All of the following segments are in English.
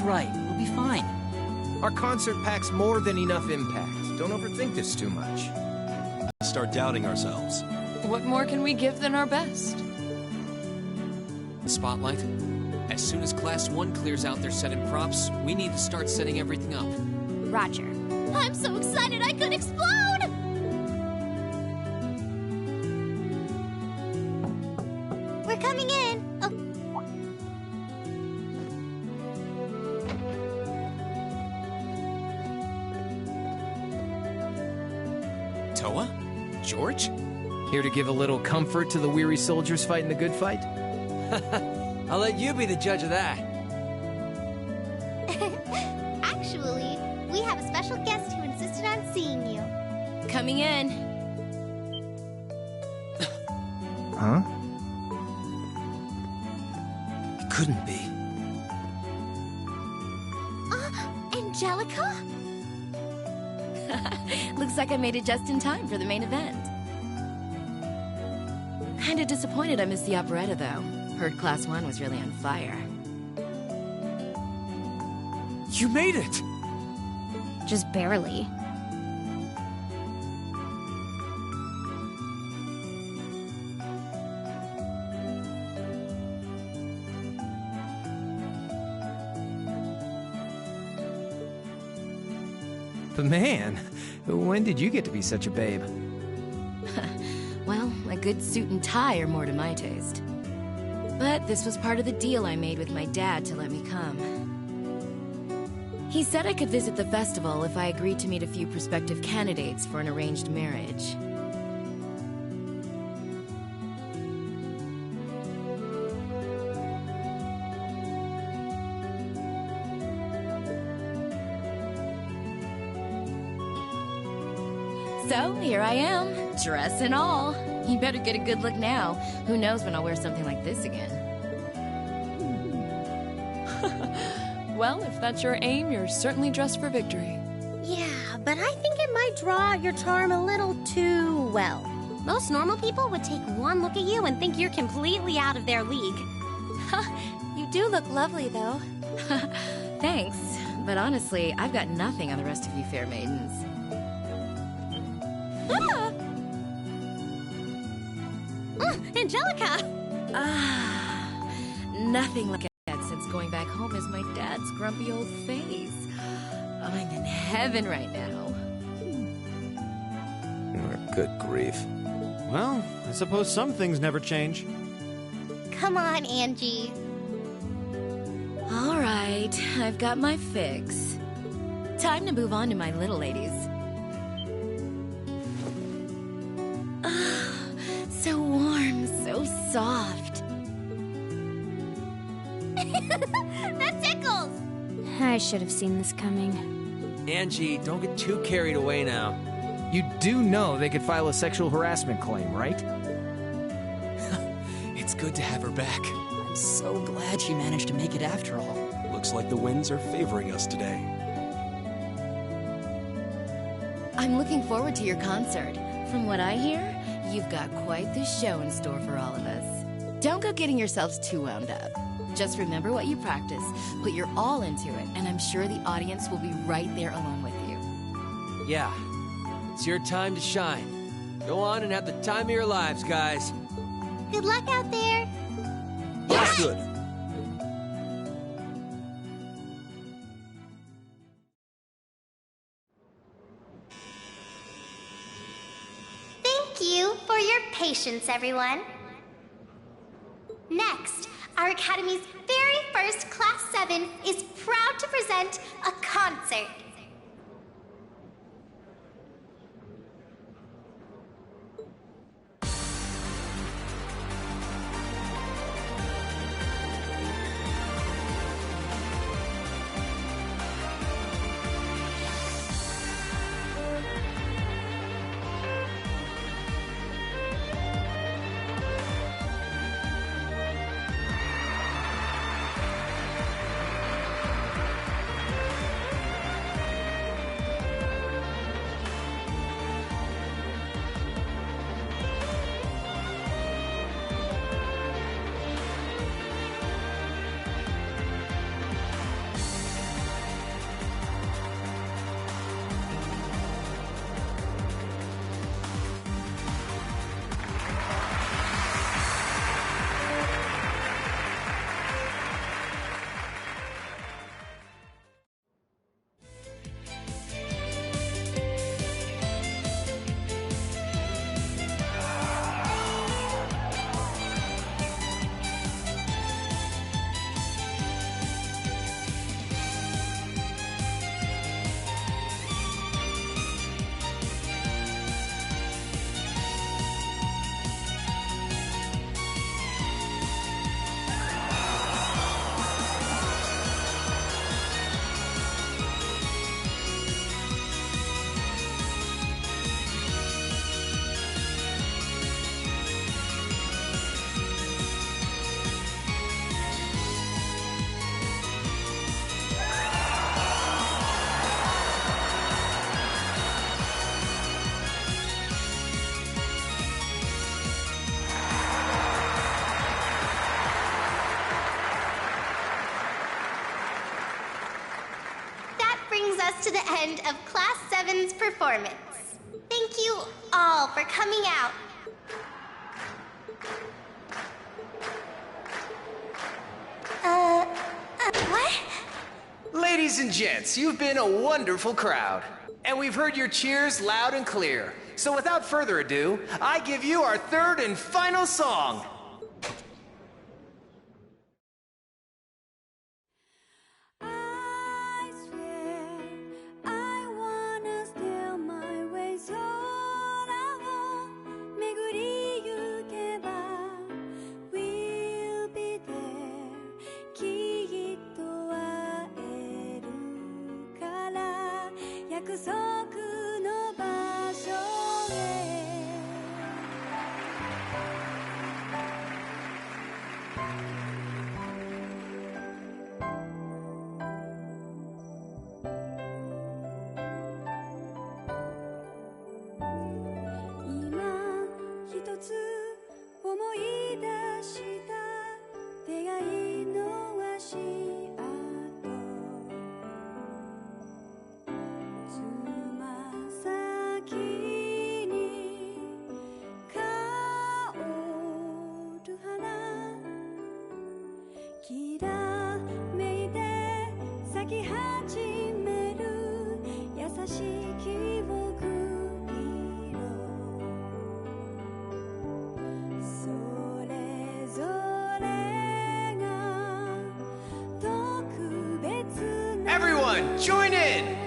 That's right. We'll be fine. Our concert packs more than enough impact. Don't overthink this too much. Start doubting ourselves. What more can we give than our best? Spotlight. As soon as Class 1 clears out their set and props, we need to start setting everything up. Roger. I'm so excited I could explode! We're coming in. Oh. Toa? George? Here to give a little comfort to the weary soldiers fighting the good fight? I'll let you be the judge of that. Actually, we have a special guest who insisted on seeing you. Coming in. Huh? It couldn't be. Angelica? Looks like I made it just in time for the main event. Kinda disappointed I missed the operetta, though. Heard Class 1 was really on fire. You made it! Just barely. But man, when did you get to be such a babe? Well, a good suit and tie are more to my taste. But this was part of the deal I made with my dad to let me come. He said I could visit the festival if I agreed to meet a few prospective candidates for an arranged marriage. So, here I am, dress and all. You better get a good look now. Who knows when I'll wear something like this again. Well, if that's your aim, you're certainly dressed for victory. Yeah, but I think it might draw out your charm a little too well. Most normal people would take one look at you and think you're completely out of their league. You do look lovely, though. Thanks, but honestly, I've got nothing on the rest of you fair maidens. Angelica! Nothing like that since going back home is my dad's grumpy old face. I'm in heaven right now. Good grief. Well, I suppose some things never change. Come on, Angie. All right, I've got my fix. Time to move on to my little ladies. So warm, so soft. That tickles! I should have seen this coming. Angie, don't get too carried away now. You do know they could file a sexual harassment claim, right? It's good to have her back. I'm so glad she managed to make it after all. Looks like the winds are favoring us today. I'm looking forward to your concert. From what I hear, you've got quite the show in store for all of us. Don't go getting yourselves too wound up. Just remember what you practice, put your all into it, and I'm sure the audience will be right there along with you. Yeah, it's your time to shine. Go on and have the time of your lives, guys. Good luck out there. That's good. Thank you for your patience, everyone. Next, our Academy's very first Class 7 is proud to present a concert. end of Class 7's performance. Thank you all for coming out. What? Ladies and gents, you've been a wonderful crowd. And we've heard your cheers loud and clear. So without further ado, I give you our third and final song. Everyone, join in!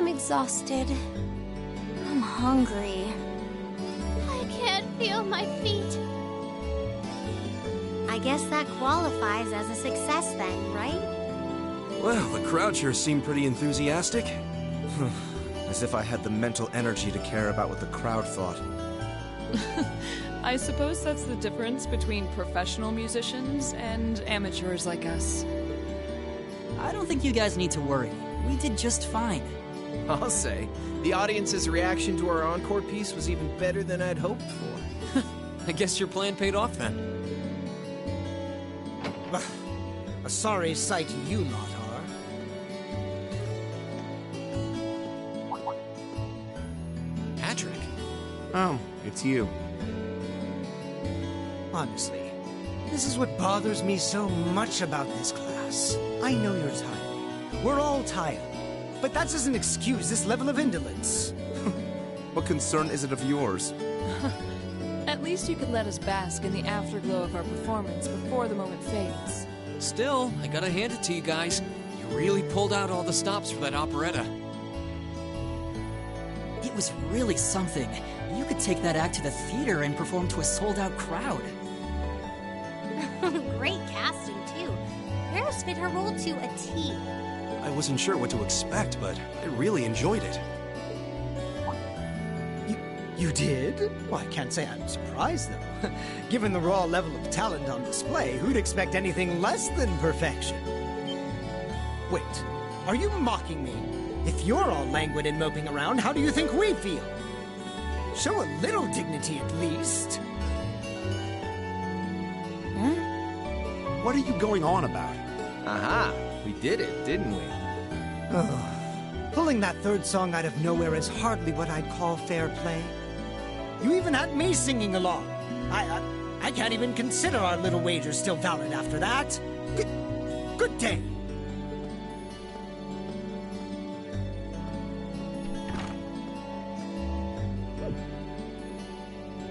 Exhausted. I'm hungry. I can't feel my feet. I guess that qualifies as a success then, right? Well, the crowd sure seemed pretty enthusiastic. As if I had the mental energy to care about what the crowd thought. I suppose that's the difference between professional musicians and amateurs like us. I don't think you guys need to worry. We did just fine. I'll say, the audience's reaction to our encore piece was even better than I'd hoped for. I guess your plan paid off then. A sorry sight you lot are. Patrick? Oh, it's you. Honestly, This is what bothers me so much about this class. I know you're tired. We're all tired. But that doesn't excuse this level of indolence. What concern is it of yours? At least you could let us bask in the afterglow of our performance before the moment fades. Still, I gotta hand it to you guys. You really pulled out all the stops for that operetta. It was really something. You could take that act to the theater and perform to a sold-out crowd. Great casting, too. Paris fit her role to a T. I wasn't sure what to expect, but I really enjoyed it. You did? Well, I can't say I'm surprised, though. Given the raw level of talent on display, who'd expect anything less than perfection? Wait, are you mocking me? If you're all languid and moping around, how do you think we feel? Show a little dignity at least. Huh? What are you going on about? Aha! We did it, didn't we? Oh, pulling that third song out of nowhere is hardly what I'd call fair play. You even had me singing along. I can't even consider our little wager still valid after that. Good day.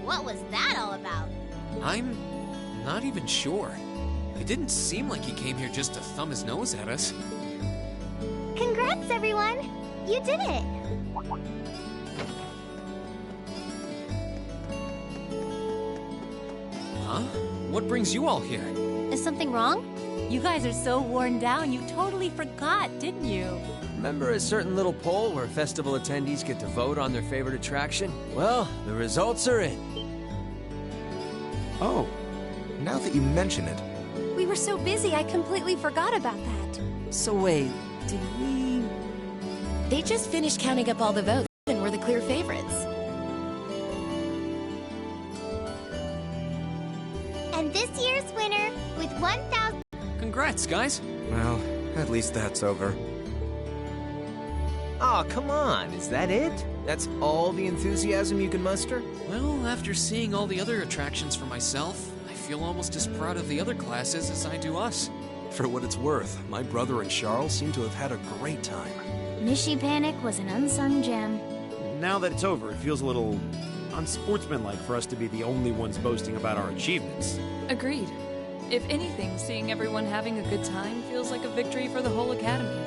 What was that all about? I'm not even sure. It didn't seem like he came here just to thumb his nose at us. Congrats, everyone! You did it! Huh? What brings you all here? Is something wrong? You guys are so worn down, you totally forgot, didn't you? Remember a certain little poll where festival attendees get to vote on their favorite attraction? Well, the results are in. Oh, now that you mention it. We were so busy, I completely forgot about that. So wait, did we... They just finished counting up all the votes and we're the clear favorites. And this year's winner, with 1,000... Congrats, guys. Well, at least that's over. Aw, come on, is that it? That's all the enthusiasm you can muster? Well, after seeing all the other attractions for myself, I feel almost as proud of the other classes as I do us. For what it's worth, my brother and Charles seem to have had a great time. Mishy Panic was an unsung gem. Now that it's over, it feels a little unsportsmanlike for us to be the only ones boasting about our achievements. Agreed. If anything, seeing everyone having a good time feels like a victory for the whole academy.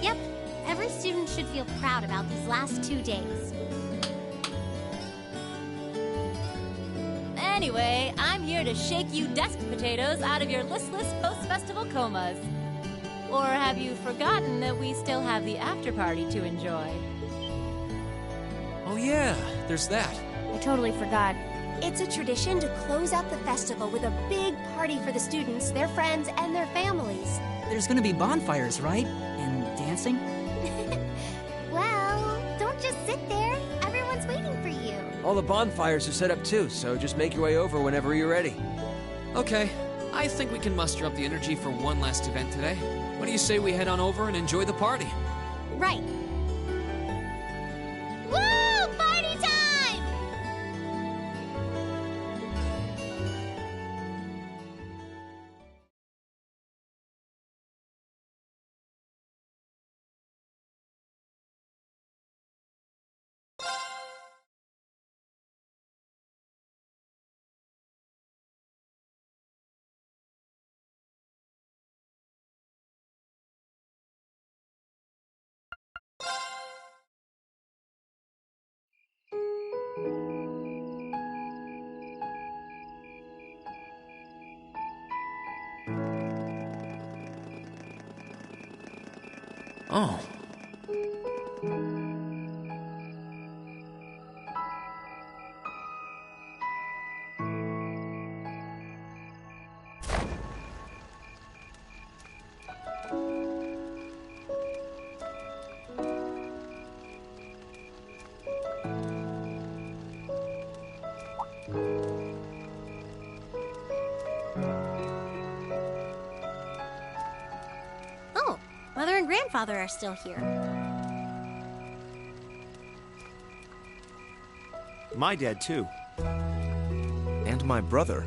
Yep. Every student should feel proud about these last 2 days. Anyway, I'm here to shake you desk potatoes out of your listless post-festival comas. Or have you forgotten that we still have the after-party to enjoy? Oh yeah, there's that. I totally forgot. It's a tradition to close out the festival with a big party for the students, their friends, and their families. There's gonna be bonfires, right? And dancing? Well, don't just sit there. Everyone's waiting for you. All the bonfires are set up too, so just make your way over whenever you're ready. Okay, I think we can muster up the energy for one last event today. What do you say we head on over and enjoy the party? Right. Woo! Party time! Oh. Oh, Mother and Grandfather are still here. My dad, too. And my brother.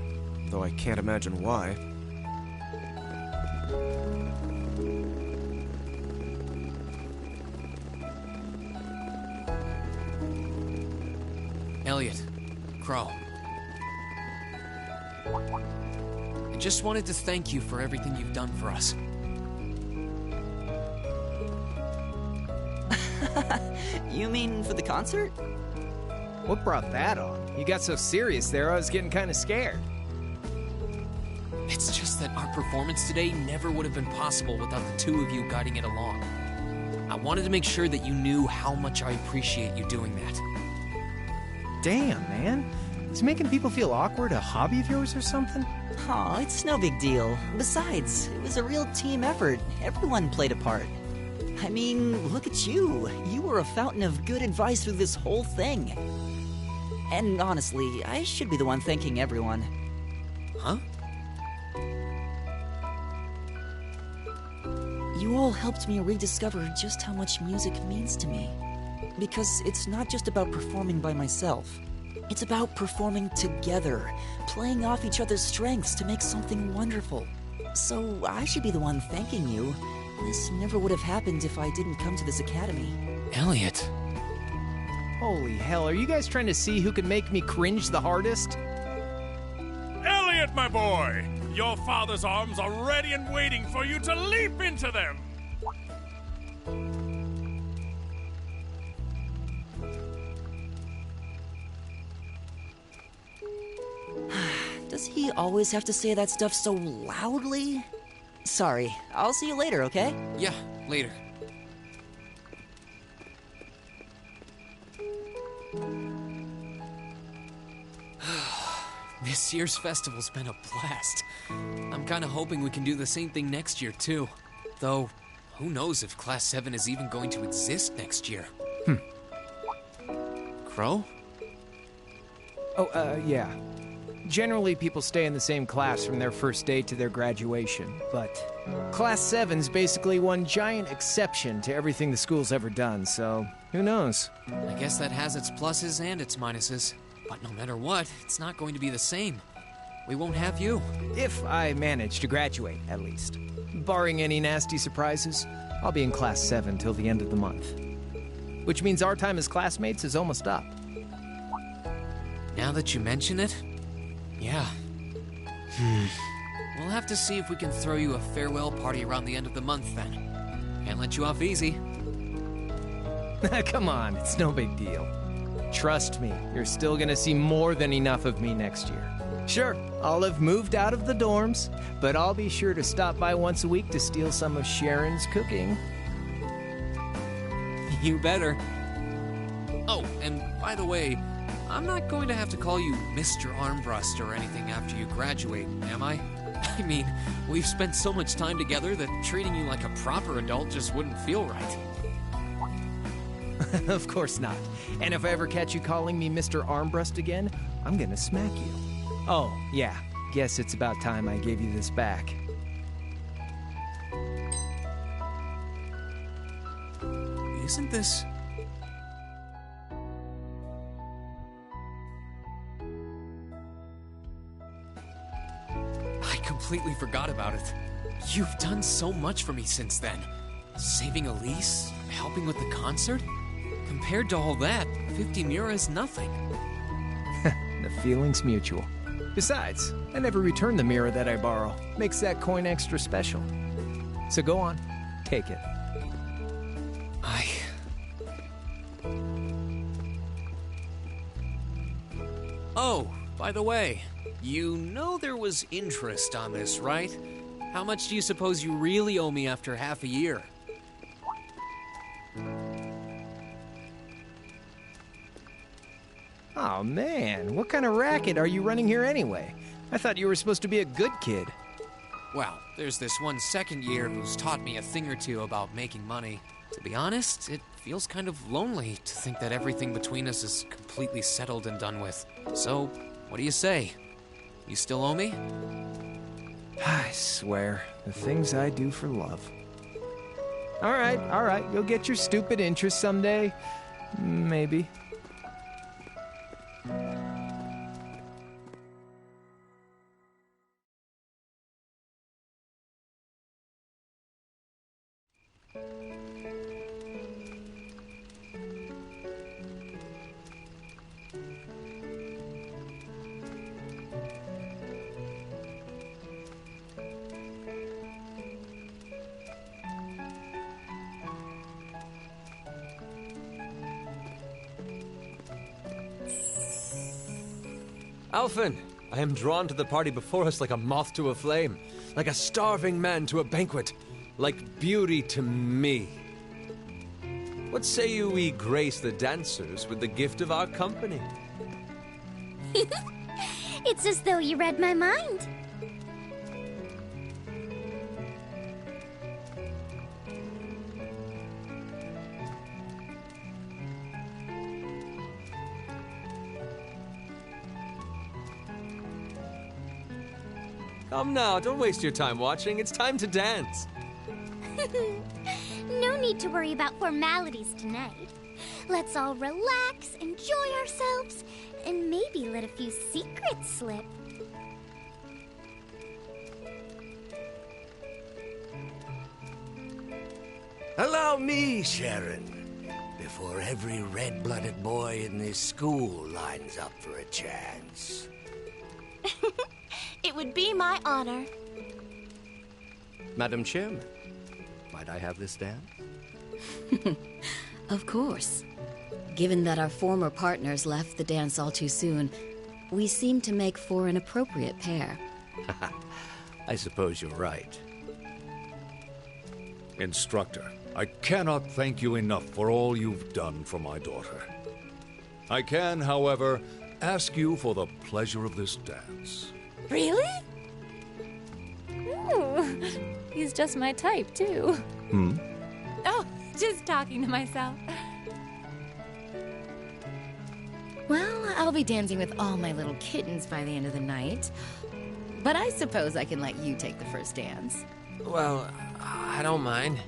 though I can't imagine why. Elliot, Crow. I just wanted to thank you for everything you've done for us. You mean for the concert? What brought that on? You got so serious there, I was getting kind of scared. It's just that our performance today never would have been possible without the two of you guiding it along. I wanted to make sure that you knew how much I appreciate you doing that. Damn, man. Is making people feel awkward a hobby of yours or something? Aw, it's no big deal. Besides, it was a real team effort. Everyone played a part. I mean, look at you. You were a fountain of good advice through this whole thing. And honestly, I should be the one thanking everyone. Huh? You all helped me rediscover just how much music means to me. Because it's not just about performing by myself. It's about performing together, playing off each other's strengths to make something wonderful. So I should be the one thanking you. This never would have happened if I didn't come to this academy. Elliot. Holy hell, are you guys trying to see who can make me cringe the hardest? Elliot, my boy! Your father's arms are ready and waiting for you to leap into them! Does he always have to say that stuff so loudly? Sorry, I'll see you later, okay? Yeah, later. This year's festival's been a blast. I'm kinda hoping we can do the same thing next year, too. Though, who knows if Class 7 is even going to exist next year? Crow? Oh, yeah. Generally, people stay in the same class from their first day to their graduation, but Class 7's basically one giant exception to everything the school's ever done, so who knows? I guess that has its pluses and its minuses. But no matter what, it's not going to be the same. We won't have you. If I manage to graduate, at least. Barring any nasty surprises, I'll be in Class 7 till the end of the month. Which means our time as classmates is almost up. Now that you mention it, yeah. We'll have to see if we can throw you a farewell party around the end of the month, then. Can't let you off easy. Come on, it's no big deal. Trust me, you're still gonna see more than enough of me next year. Sure, I'll have moved out of the dorms, but I'll be sure to stop by once a week to steal some of Sharon's cooking. You better. Oh, and by the way, I'm not going to have to call you Mr. Armbrust or anything after you graduate, am I? I mean, we've spent so much time together that treating you like a proper adult just wouldn't feel right. Of course not. And if I ever catch you calling me Mr. Armbrust again, I'm gonna smack you. Oh, yeah. Guess it's about time I gave you this back. Isn't this... I completely forgot about it. You've done so much for me since then. Saving Elise, helping with the concert. Compared to all that, 50 Mura is nothing. The feeling's mutual. Besides, I never return the mirror that I borrow. Makes that coin extra special. So go on, take it. Oh, by the way, you know there was interest on this, right? How much do you suppose you really owe me after half a year? Oh man, what kind of racket are you running here anyway? I thought you were supposed to be a good kid. Well, there's this one second year who's taught me a thing or two about making money. To be honest, it feels kind of lonely to think that everything between us is completely settled and done with. So, what do you say? You still owe me? I swear, the things I do for love. All right, you'll get your stupid interest someday. Maybe. Alphen, I am drawn to the party before us like a moth to a flame, like a starving man to a banquet, like beauty to me. What say you we grace the dancers with the gift of our company? It's as though you read my mind. Come now, don't waste your time watching. It's time to dance. No need to worry about formalities tonight. Let's all relax, enjoy ourselves, and maybe let a few secrets slip. Allow me, Sharon, before every red-blooded boy in this school lines up for a chance. It would be my honor. Madam Chairman, might I have this dance? Of course. Given that our former partners left the dance all too soon, we seem to make for an appropriate pair. I suppose you're right. Instructor, I cannot thank you enough for all you've done for my daughter. I can, however, ask you for the pleasure of this dance. Really? Ooh, he's just my type, too. Hmm? Oh, just talking to myself. Well, I'll be dancing with all my little kittens by the end of the night. But I suppose I can let you take the first dance. Well, I don't mind.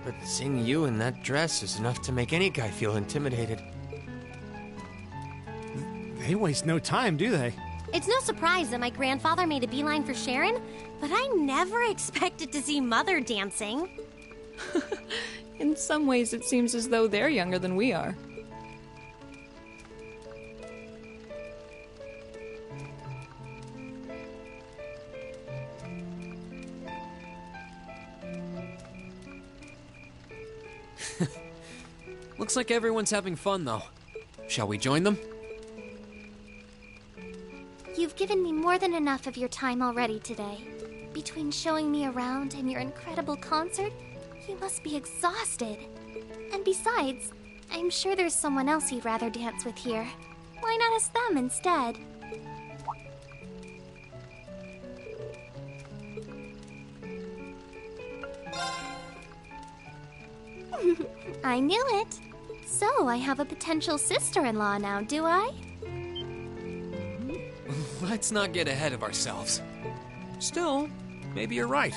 But seeing you in that dress is enough to make any guy feel intimidated. They waste no time, do they? It's no surprise that my grandfather made a beeline for Sharon, but I never expected to see Mother dancing. In some ways, it seems as though they're younger than we are. Looks like everyone's having fun, though. Shall we join them? You've given me more than enough of your time already today. Between showing me around and your incredible concert, you must be exhausted. And besides, I'm sure there's someone else you'd rather dance with here. Why not ask them instead? I knew it. So I have a potential sister-in-law now, do I? Let's not get ahead of ourselves. Still, maybe you're right.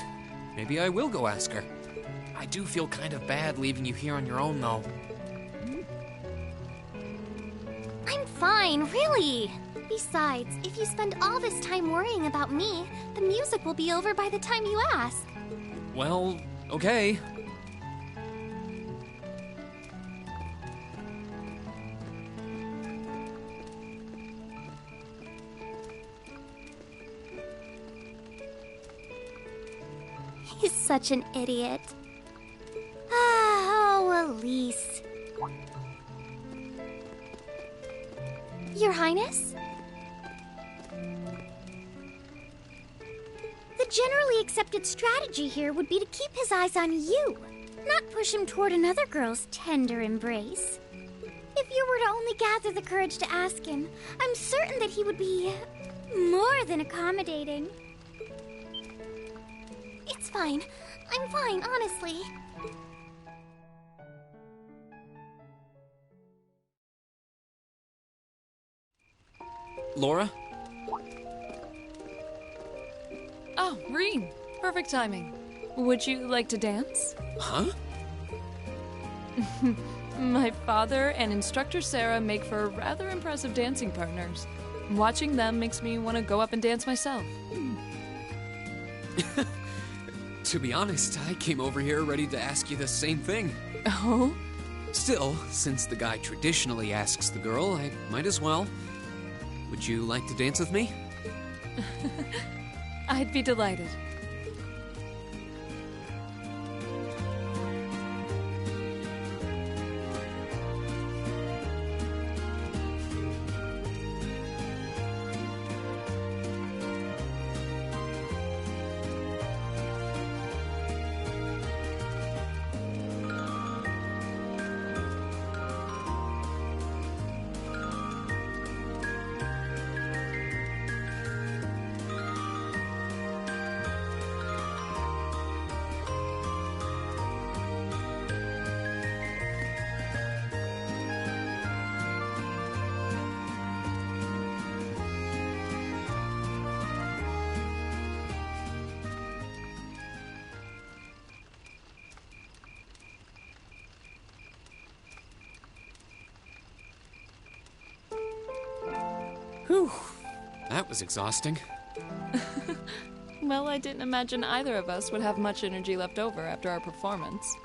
Maybe I will go ask her. I do feel kind of bad leaving you here on your own, though. I'm fine, really. Besides, if you spend all this time worrying about me, the music will be over by the time you ask. Well, okay. He's such an idiot. Oh, Elise. Your Highness? The generally accepted strategy here would be to keep his eyes on you, not push him toward another girl's tender embrace. If you were to only gather the courage to ask him, I'm certain that he would be more than accommodating. It's fine. I'm fine, honestly. Laura? Oh, Reem. Perfect timing. Would you like to dance? Huh? My father and instructor Sarah make for rather impressive dancing partners. Watching them makes me want to go up and dance myself. To be honest, I came over here ready to ask you the same thing. Oh? Still, since the guy traditionally asks the girl, I might as well. Would you like to dance with me? I'd be delighted. Whew. That was exhausting. Well, I didn't imagine either of us would have much energy left over after our performance.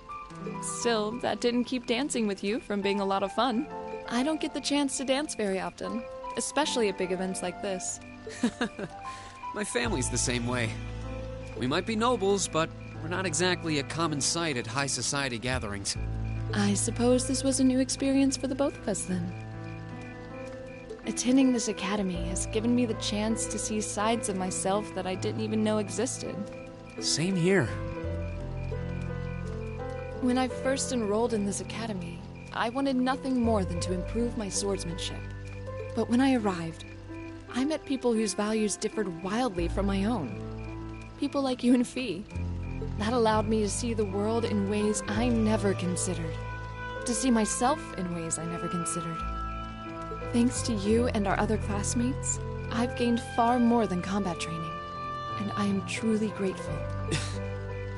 Still, that didn't keep dancing with you from being a lot of fun. I don't get the chance to dance very often, especially at big events like this. My family's the same way. We might be nobles, but we're not exactly a common sight at high society gatherings. I suppose this was a new experience for the both of us then. Attending this academy has given me the chance to see sides of myself that I didn't even know existed. Same here. When I first enrolled in this academy, I wanted nothing more than to improve my swordsmanship. But when I arrived, I met people whose values differed wildly from my own. People like you and Fee. That allowed me to see the world in ways I never considered. To see myself in ways I never considered. Thanks to you and our other classmates, I've gained far more than combat training. And I am truly grateful.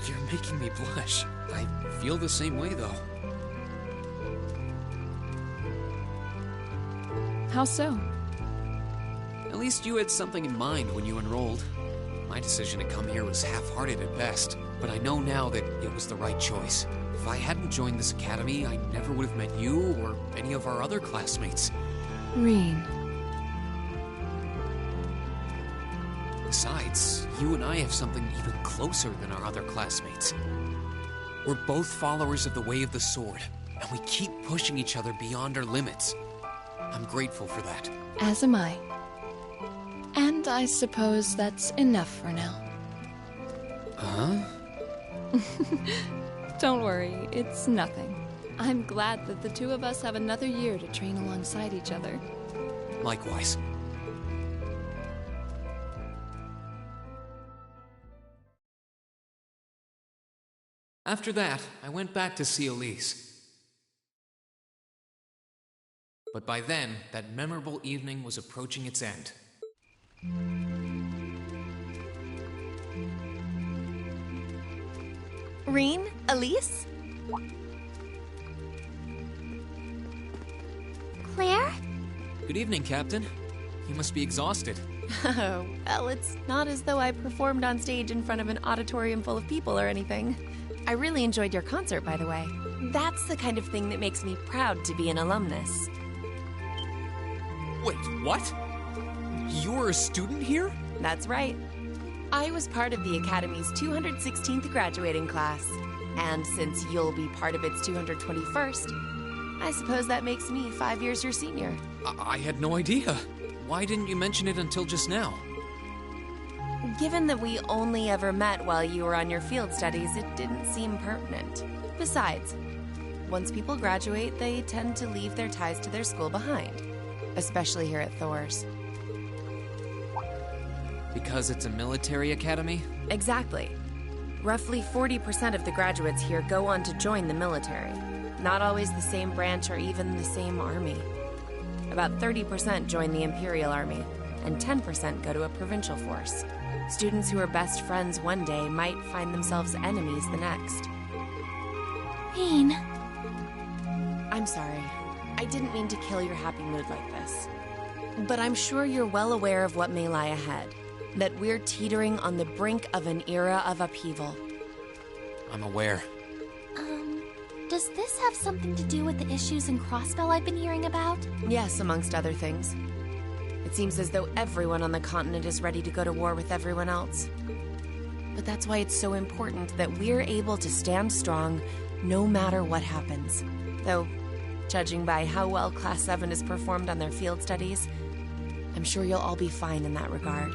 You're making me blush. I feel the same way, though. How so? At least you had something in mind when you enrolled. My decision to come here was half-hearted at best, but I know now that it was the right choice. If I hadn't joined this academy, I never would have met you or any of our other classmates. Reen. Besides, you and I have something even closer than our other classmates. We're both followers of the way of the sword, and we keep pushing each other beyond our limits. I'm grateful for that. As am I. And I suppose that's enough for now. Huh? Don't worry, it's nothing. I'm glad that the two of us have another year to train alongside each other. Likewise. After that, I went back to see Elise. But by then, that memorable evening was approaching its end. Reen? Elise? Claire? Good evening, Captain. You must be exhausted. Oh, well, it's not as though I performed on stage in front of an auditorium full of people or anything. I really enjoyed your concert, by the way. That's the kind of thing that makes me proud to be an alumnus. Wait, what? You're a student here? That's right. I was part of the Academy's 216th graduating class. And since you'll be part of its 221st, I suppose that makes me 5 years your senior. I had no idea. Why didn't you mention it until just now? Given that we only ever met while you were on your field studies, it didn't seem pertinent. Besides, once people graduate, they tend to leave their ties to their school behind. Especially here at Thor's. Because it's a military academy? Exactly. Roughly 40% of the graduates here go on to join the military. Not always the same branch or even the same army. About 30% join the Imperial Army, and 10% go to a provincial force. Students who are best friends one day might find themselves enemies the next. Reen. I'm sorry. I didn't mean to kill your happy mood like this. But I'm sure you're well aware of what may lie ahead. That we're teetering on the brink of an era of upheaval. I'm aware. Does this have something to do with the issues in Crossbell I've been hearing about? Yes, amongst other things. It seems as though everyone on the continent is ready to go to war with everyone else. But that's why it's so important that we're able to stand strong no matter what happens. Though, judging by how well Class 7 has performed on their field studies, I'm sure you'll all be fine in that regard.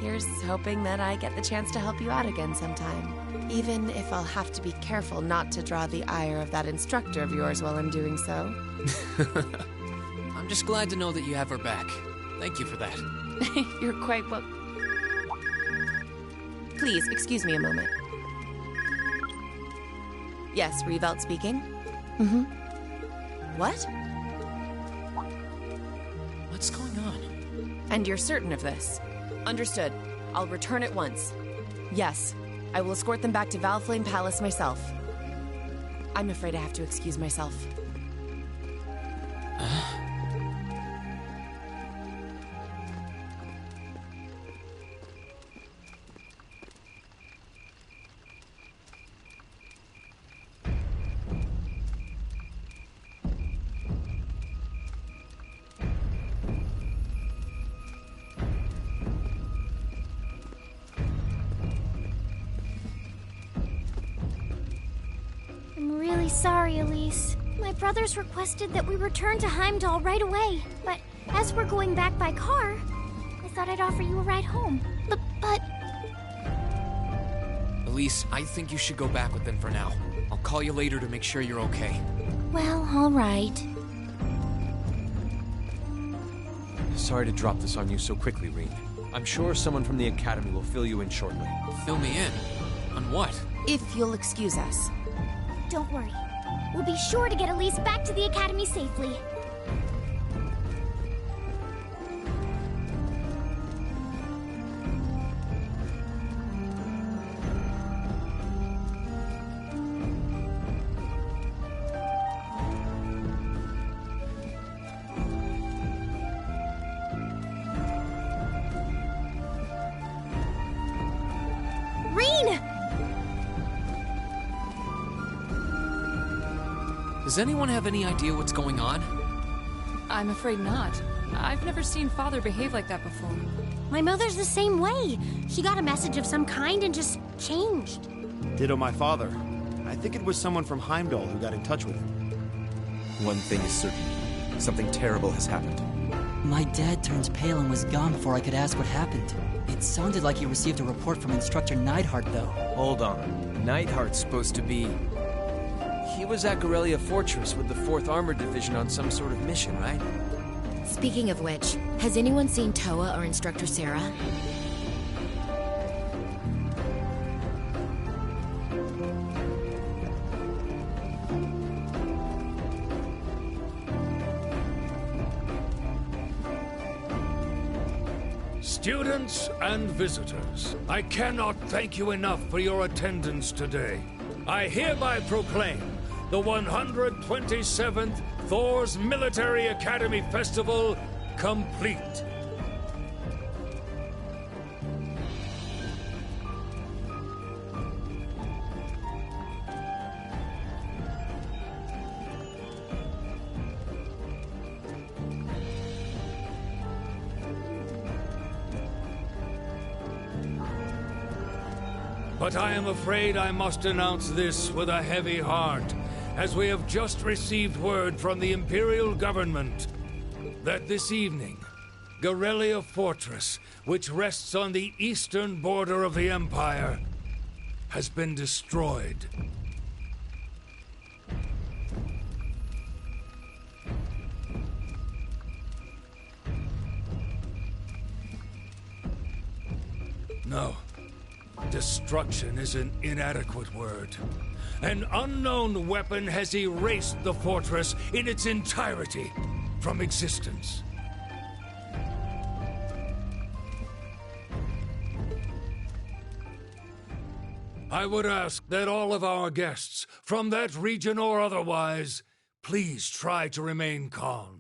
Here's hoping that I get the chance to help you out again sometime. Even if I'll have to be careful not to draw the ire of that instructor of yours while I'm doing so. I'm just glad to know that you have her back. Thank you for that. You're quite well... Please, excuse me a moment. Yes, Revelt speaking. Mm-hmm. What? What's going on? And you're certain of this? Understood. I'll return at once. Yes, I will escort them back to Valflame Palace myself. I'm afraid I have to excuse myself. I'm really sorry, Elise. My brothers requested that we return to Heimdall right away, but as we're going back by car, I thought I'd offer you a ride home. But... Elise, I think you should go back with them for now. I'll call you later to make sure you're okay. Well, all right. Sorry to drop this on you so quickly, Reed. I'm sure someone from the Academy will fill you in shortly. Fill me in? On what? If you'll excuse us. Don't worry. We'll be sure to get Elise back to the Academy safely. Does anyone have any idea what's going on? I'm afraid not. I've never seen Father behave like that before. My mother's the same way. She got a message of some kind and just changed. Ditto my father. I think it was someone from Heimdall who got in touch with him. One thing is certain. Something terrible has happened. My dad turned pale and was gone before I could ask what happened. It sounded like he received a report from Instructor Neidhart, though. Hold on. Neidhart's supposed to be... He was at Gorelia Fortress with the 4th Armored Division on some sort of mission, right? Speaking of which, has anyone seen Toa or Instructor Sarah? Students and visitors, I cannot thank you enough for your attendance today. I hereby proclaim the 127th Thor's Military Academy Festival complete. But I am afraid I must announce this with a heavy heart, as we have just received word from the Imperial government that this evening, Gorelia Fortress, which rests on the eastern border of the Empire, has been destroyed. No. Destruction is an inadequate word. An unknown weapon has erased the fortress in its entirety from existence. I would ask that all of our guests, from that region or otherwise, please try to remain calm.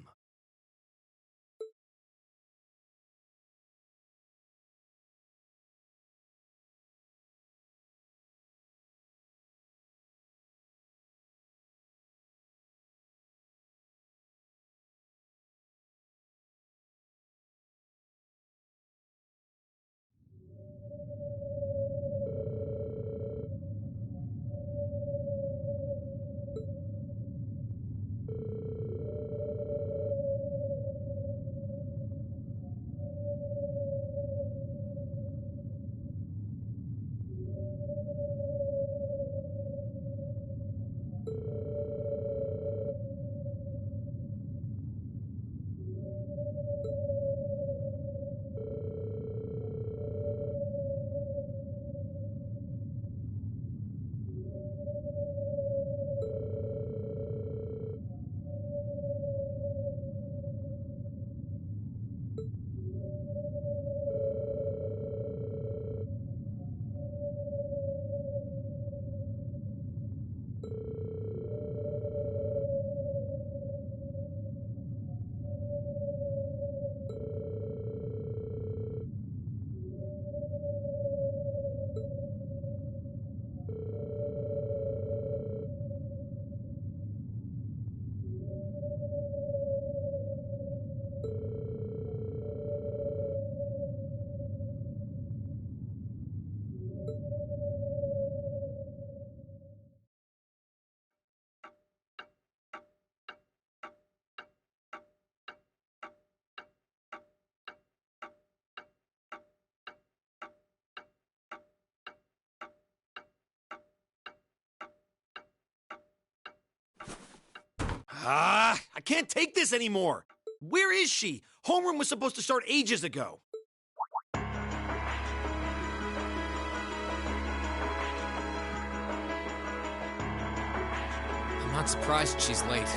I can't take this anymore. Where is she? Homeroom was supposed to start ages ago. I'm not surprised she's late.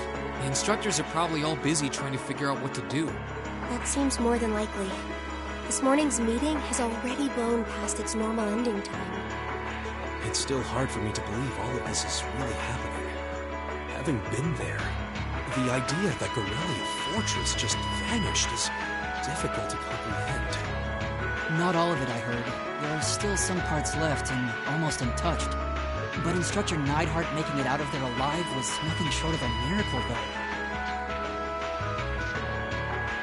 The instructors are probably all busy trying to figure out what to do. That seems more than likely. This morning's meeting has already blown past its normal ending time. It's still hard for me to believe all of this is really happening. Having been there, the idea that Gorelia Fortress just vanished is difficult to comprehend. Not all of it, I heard. There are still some parts left and almost untouched. But Instructor Neidhart making it out of there alive was nothing short of a miracle, though.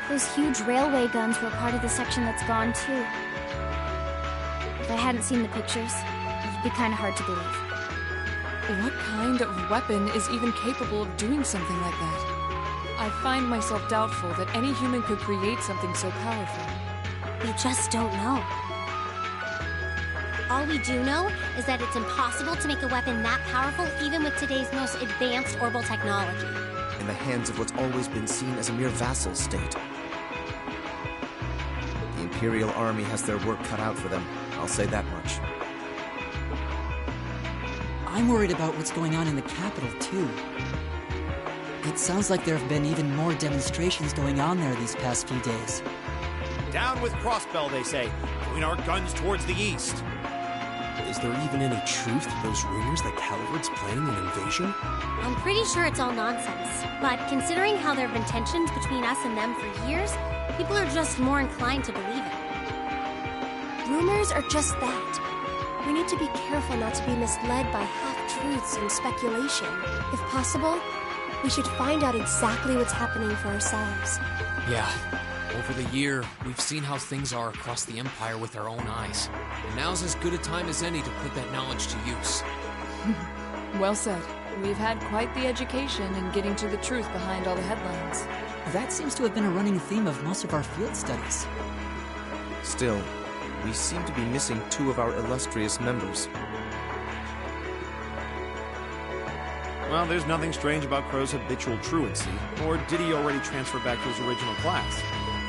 Those huge railway guns were part of the section that's gone, too. If I hadn't seen the pictures, it'd be kind of hard to believe. What kind of weapon is even capable of doing something like that? I find myself doubtful that any human could create something so powerful. We just don't know. All we do know is that it's impossible to make a weapon that powerful even with today's most advanced orbital technology. In the hands of what's always been seen as a mere vassal state. The Imperial Army has their work cut out for them, I'll say that much. I'm worried about what's going on in the capital, too. It sounds like there have been even more demonstrations going on there these past few days. Down with Crossbell, they say. Point our guns towards the east. Is there even any truth to those rumors that Calvard's planning an invasion? I'm pretty sure it's all nonsense. But considering how there have been tensions between us and them for years, people are just more inclined to believe it. Rumors are just that. We need to be careful not to be misled by half-truths and speculation. If possible, we should find out exactly what's happening for ourselves. Yeah. Over the year, we've seen how things are across the Empire with our own eyes. And now's as good a time as any to put that knowledge to use. Well said. We've had quite the education in getting to the truth behind all the headlines. That seems to have been a running theme of most of our field studies. Still, we seem to be missing two of our illustrious members. Well, there's nothing strange about Crow's habitual truancy. Or did he already transfer back to his original class?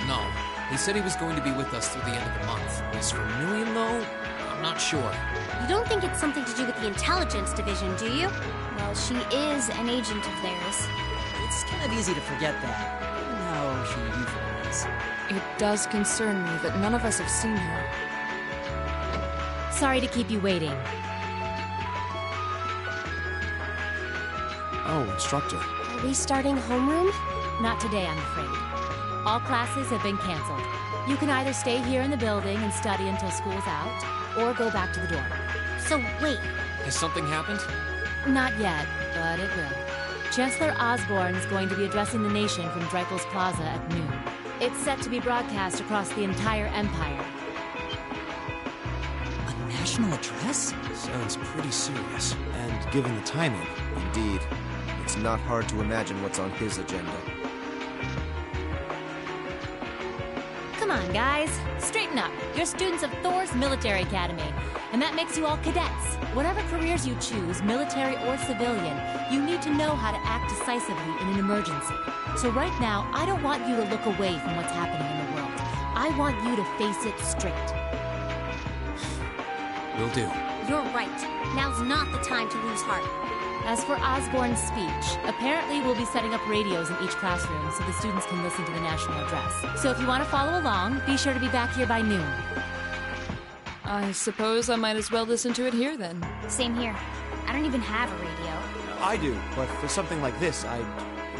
No. He said he was going to be with us through the end of the month. As for Million, though, I'm not sure. You don't think it's something to do with the intelligence division, do you? Well, she is an agent of theirs. It's kind of easy to forget that, given how she usually is. It does concern me that none of us have seen her. Sorry to keep you waiting. Oh, Instructor. Are we starting homeroom? Not today, I'm afraid. All classes have been canceled. You can either stay here in the building and study until school's out, or go back to the dorm. So, wait. Has something happened? Not yet, but it will. Chancellor Osborne is going to be addressing the nation from Dreikel's Plaza at noon. It's set to be broadcast across the entire Empire. A national address? Sounds pretty serious. And given the timing... Indeed. It's not hard to imagine what's on his agenda. Come on, guys. Straighten up. You're students of Thor's Military Academy, and that makes you all cadets. Whatever careers you choose, military or civilian, you need to know how to act decisively in an emergency. So right now, I don't want you to look away from what's happening in the world. I want you to face it straight. Will do. You're right. Now's not the time to lose heart. As for Osborne's speech, apparently we'll be setting up radios in each classroom so the students can listen to the national address. So if you want to follow along, be sure to be back here by noon. I suppose I might as well listen to it here, then. Same here. I don't even have a radio. I do, but for something like this, I'd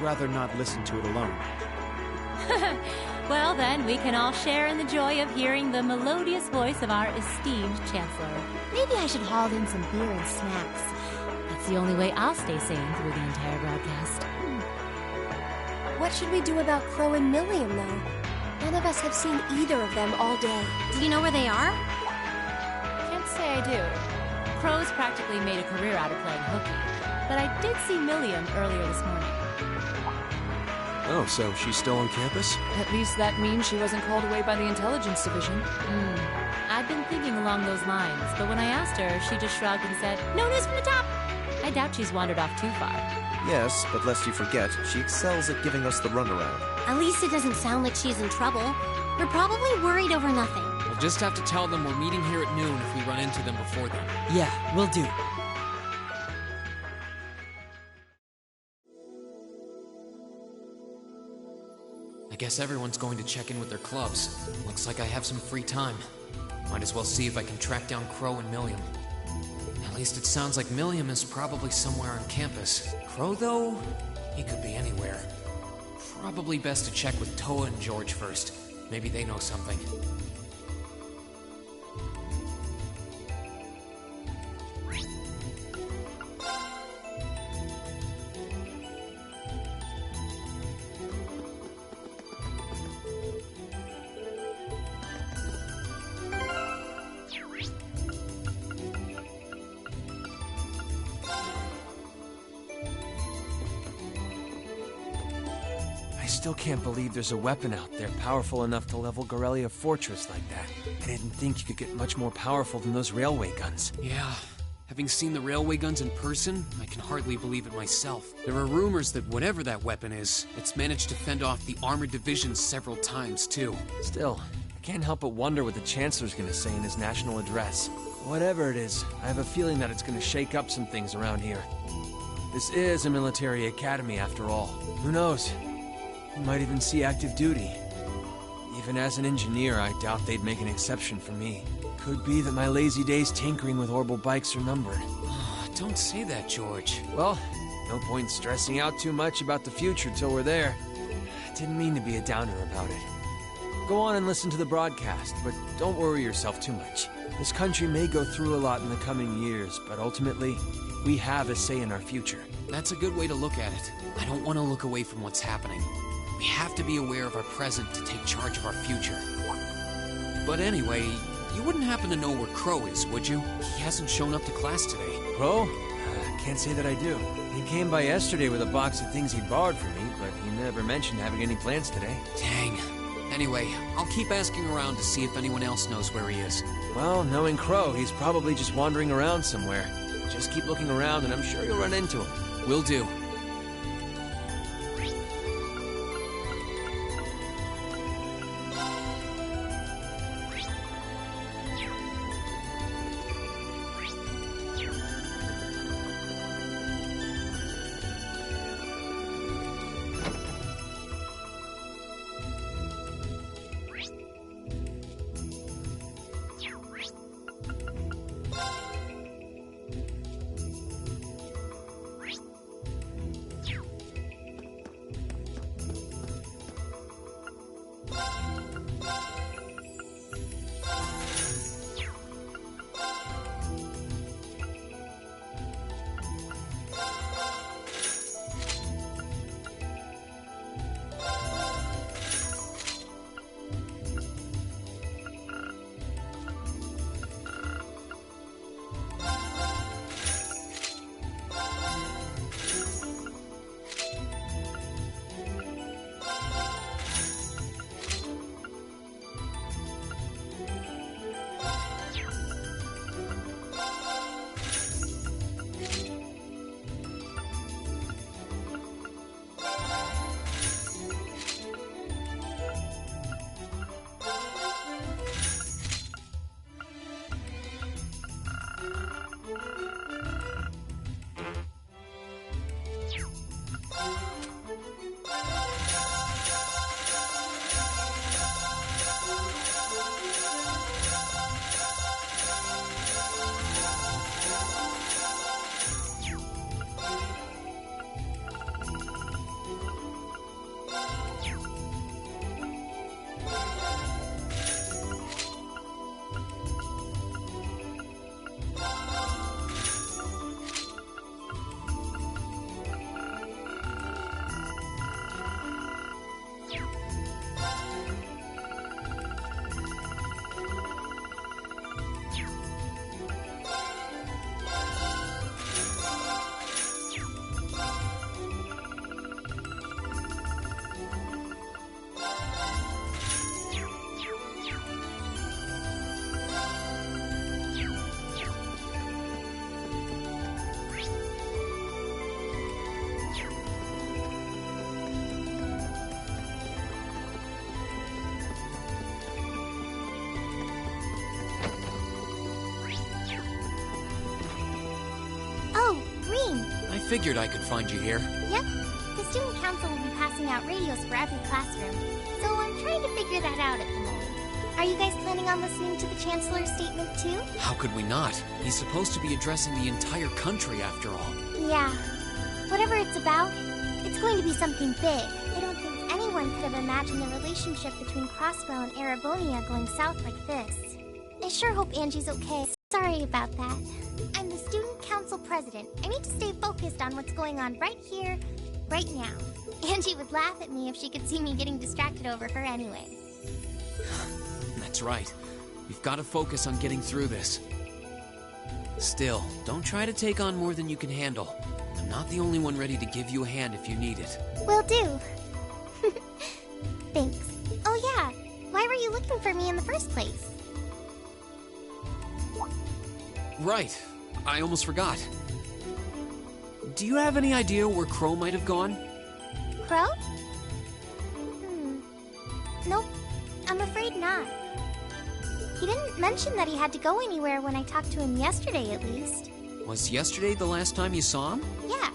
rather not listen to it alone. Well then, we can all share in the joy of hearing the melodious voice of our esteemed Chancellor. Maybe I should haul in some beer and snacks. That's the only way I'll stay sane through the entire broadcast. What should we do about Crow and Million, though? None of us have seen either of them all day. Do you know where they are? Can't say I do. Crow's practically made a career out of playing hooky, but I did see Million earlier this morning. Oh, so she's still on campus? At least that means she wasn't called away by the intelligence division. I'd been thinking along those lines, but when I asked her, she just shrugged and said, "No news from the top!" I doubt she's wandered off too far. Yes, but lest you forget, she excels at giving us the runaround. At least it doesn't sound like she's in trouble. We're probably worried over nothing. We'll just have to tell them we're meeting here at noon if we run into them before then. Yeah, will do. I guess everyone's going to check in with their clubs. Looks like I have some free time. Might as well see if I can track down Crow and Milliam. At least it sounds like Milliam is probably somewhere on campus. Crow, though? He could be anywhere. Probably best to check with Toa and George first. Maybe they know something. I still can't believe there's a weapon out there powerful enough to level Gorelia Fortress like that. I didn't think you could get much more powerful than those railway guns. Yeah. Having seen the railway guns in person, I can hardly believe it myself. There are rumors that whatever that weapon is, it's managed to fend off the armored divisions several times, too. Still, I can't help but wonder what the Chancellor's gonna say in his national address. Whatever it is, I have a feeling that it's gonna shake up some things around here. This is a military academy, after all. Who knows? You might even see active duty. Even as an engineer, I doubt they'd make an exception for me. Could be that my lazy days tinkering with orbital bikes are numbered. Don't say that, George. Well, no point stressing out too much about the future till we're there. Didn't mean to be a downer about it. Go on and listen to the broadcast, but don't worry yourself too much. This country may go through a lot in the coming years, but ultimately, we have a say in our future. That's a good way to look at it. I don't want to look away from what's happening. We have to be aware of our present to take charge of our future. But anyway, you wouldn't happen to know where Crow is, would you? He hasn't shown up to class today. Crow? Can't say that I do. He came by yesterday with a box of things he borrowed from me, but he never mentioned having any plans today. Dang. Anyway, I'll keep asking around to see if anyone else knows where he is. Well, knowing Crow, he's probably just wandering around somewhere. Just keep looking around and I'm sure you'll run into him. Will do. figured I could find you here. Yep. The student council will be passing out radios for every classroom, so I'm trying to figure that out at the moment. Are you guys planning on listening to the Chancellor's statement too? How could we not? He's supposed to be addressing the entire country after all. Yeah. Whatever it's about, it's going to be something big. I don't think anyone could have imagined the relationship between Crossbell and Arabonia going south like this. I sure hope Angie's okay. Sorry about that. I'm the student council president. I need to stay focused on what's going on right here, right now. Angie would laugh at me if she could see me getting distracted over her anyway. That's right. You've got to focus on getting through this. Still, don't try to take on more than you can handle. I'm not the only one ready to give you a hand if you need it. Will do. Thanks. Oh yeah, why were you looking for me in the first place? Right. I almost forgot. Do you have any idea where Crow might have gone? Crow? Nope. I'm afraid not. He didn't mention that he had to go anywhere when I talked to him yesterday, at least. Was yesterday the last time you saw him? Yeah.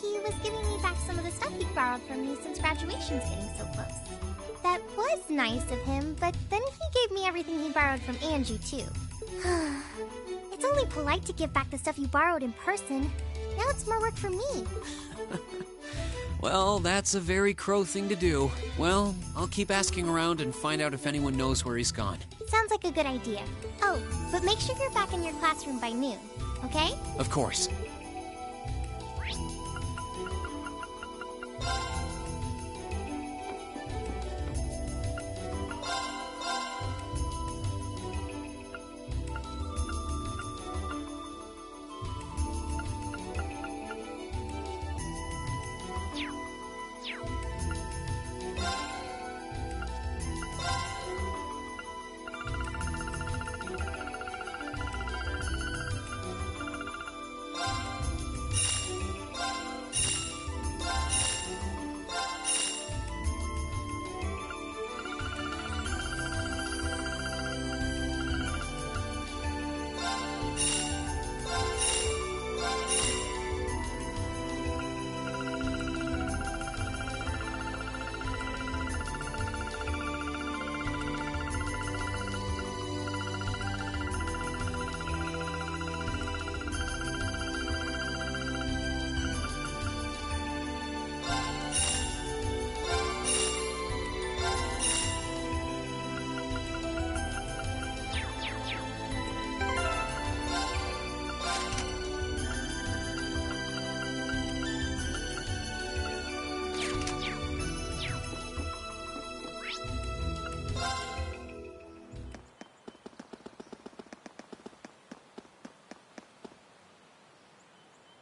He was giving me back some of the stuff he borrowed from me since graduation's getting so close. That was nice of him, but then he gave me everything he borrowed from Angie, too. It's only polite to give back the stuff you borrowed in person. Now it's more work for me. Well, that's a very Crow thing to do. Well, I'll keep asking around and find out if anyone knows where he's gone. Sounds like a good idea. Oh, but make sure you're back in your classroom by noon, okay? Of course.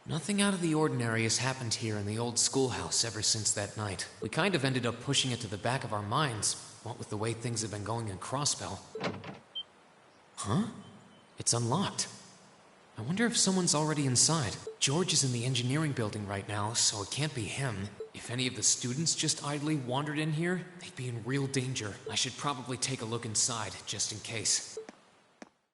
Nothing out of the ordinary has happened here in the old schoolhouse ever since that night. We kind of ended up pushing it to the back of our minds, what with the way things have been going in Crossbell. Huh? It's unlocked. I wonder if someone's already inside. George is in the engineering building right now, so it can't be him. If any of the students just idly wandered in here, they'd be in real danger. I should probably take a look inside, just in case.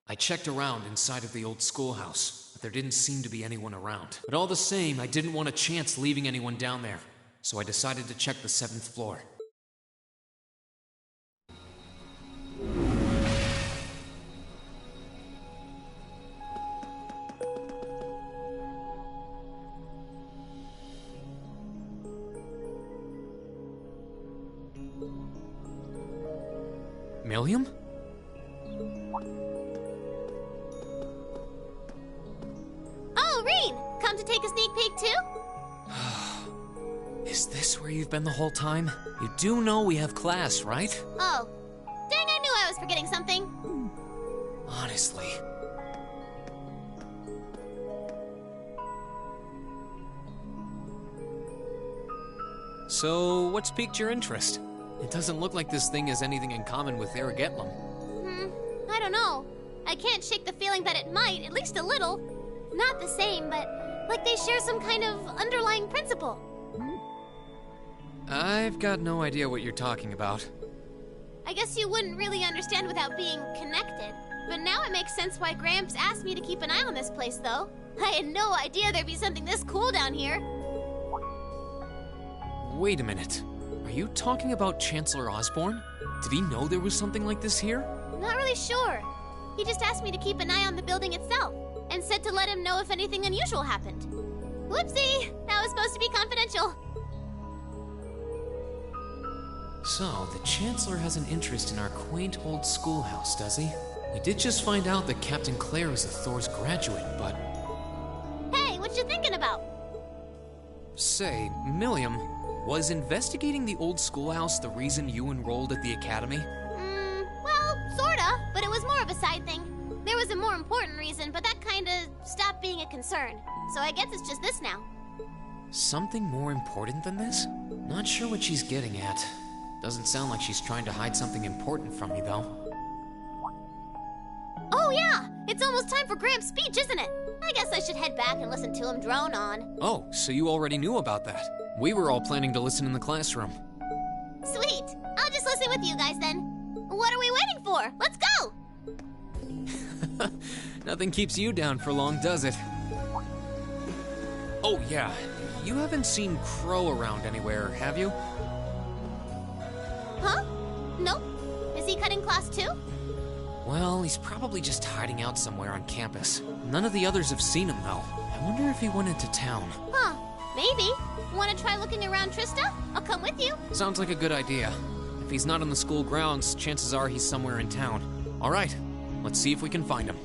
I checked around inside of the old schoolhouse, but there didn't seem to be anyone around. But all the same, I didn't want a chance leaving anyone down there, so I decided to check the 7th floor. Milliam? Oh, Reed! Come to take a sneak peek too? Is this where you've been the whole time? You do know we have class, right? Oh. Dang, I knew I was forgetting something. Honestly. So, what's piqued your interest? It doesn't look like this thing has anything in common with Aragetlum. I don't know. I can't shake the feeling that it might, at least a little. Not the same, but like they share some kind of underlying principle. I've got no idea what you're talking about. I guess you wouldn't really understand without being connected. But now it makes sense why Gramps asked me to keep an eye on this place, though. I had no idea there'd be something this cool down here. Wait a minute. Are you talking about Chancellor Osborne? Did he know there was something like this here? Not really sure. He just asked me to keep an eye on the building itself, and said to let him know if anything unusual happened. Whoopsie! That was supposed to be confidential. So, the Chancellor has an interest in our quaint old schoolhouse, does he? We did just find out that Captain Claire is a Thor's graduate, but... Hey, what you thinking about? Say, Milliam, was investigating the old schoolhouse the reason you enrolled at the academy? Well, sorta, but it was more of a side thing. There was a more important reason, but that kinda stopped being a concern. So I guess it's just this now. Something more important than this? Not sure what she's getting at. Doesn't sound like she's trying to hide something important from me, though. Oh yeah! It's almost time for Gramps' speech, isn't it? I guess I should head back and listen to him drone on. Oh, so you already knew about that. We were all planning to listen in the classroom. Sweet! I'll just listen with you guys then. What are we waiting for? Let's go! Nothing keeps you down for long, does it? Oh, yeah. You haven't seen Crow around anywhere, have you? Huh? Nope. Is he cutting class too? Well, he's probably just hiding out somewhere on campus. None of the others have seen him, though. I wonder if he went into town. Huh. Maybe. Want to try looking around, Trista? I'll come with you. Sounds like a good idea. If he's not on the school grounds, chances are he's somewhere in town. All right, let's see if we can find him.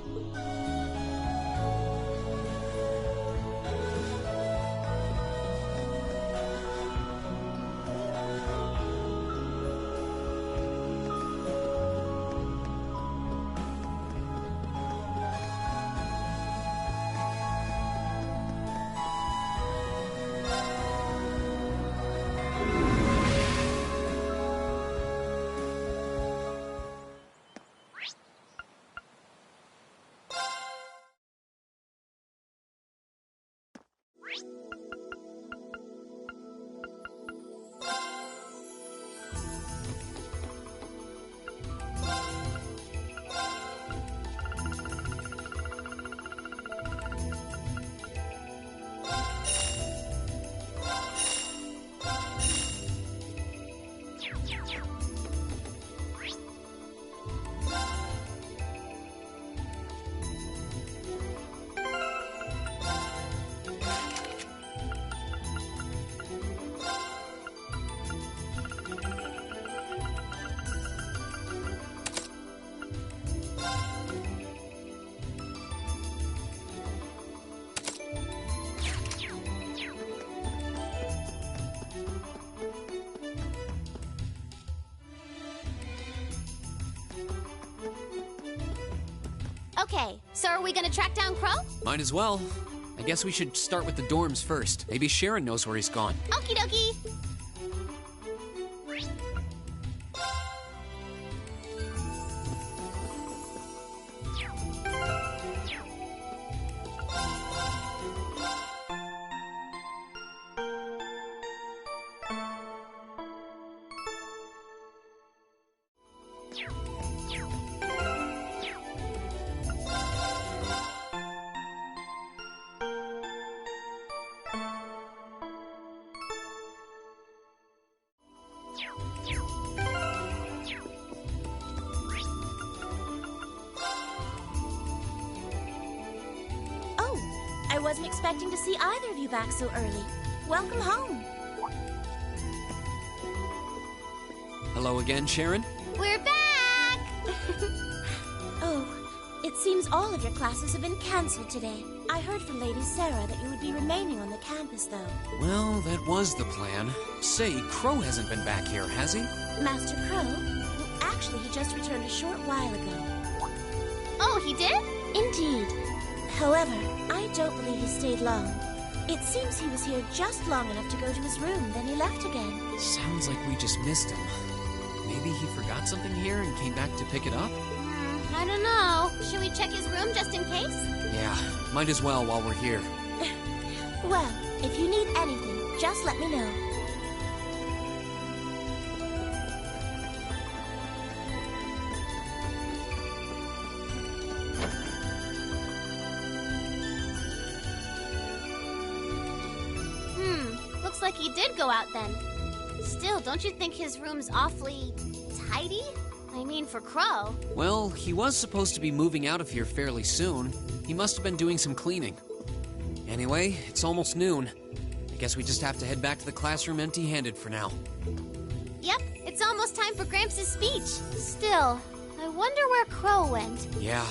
Okay, so are we gonna track down Crow? Might as well. I guess we should start with the dorms first. Maybe Sharon knows where he's gone. Okie dokie. I wasn't expecting to see either of you back so early. Welcome home. Hello again, Sharon? We're back! Oh, it seems all of your classes have been cancelled today. I heard from Lady Sarah that you would be remaining on the campus, though. Well, that was the plan. Say, Crow hasn't been back here, has he? Master Crow? Well, actually, he just returned a short while ago. Oh, he did? Indeed. However, I don't believe he stayed long. It seems he was here just long enough to go to his room, then he left again. Sounds like we just missed him. Maybe he forgot something here and came back to pick it up? I don't know. Should we check his room just in case? Yeah, might as well while we're here. Well, if you need anything, just let me know. like he did go out then. Still, don't you think his room's awfully tidy? I mean, for Crow. Well, he was supposed to be moving out of here fairly soon. He must have been doing some cleaning. Anyway, it's almost noon. I guess we just have to head back to the classroom empty-handed for now. Yep, it's almost time for Gramps' speech. Still, I wonder where Crow went. Yeah.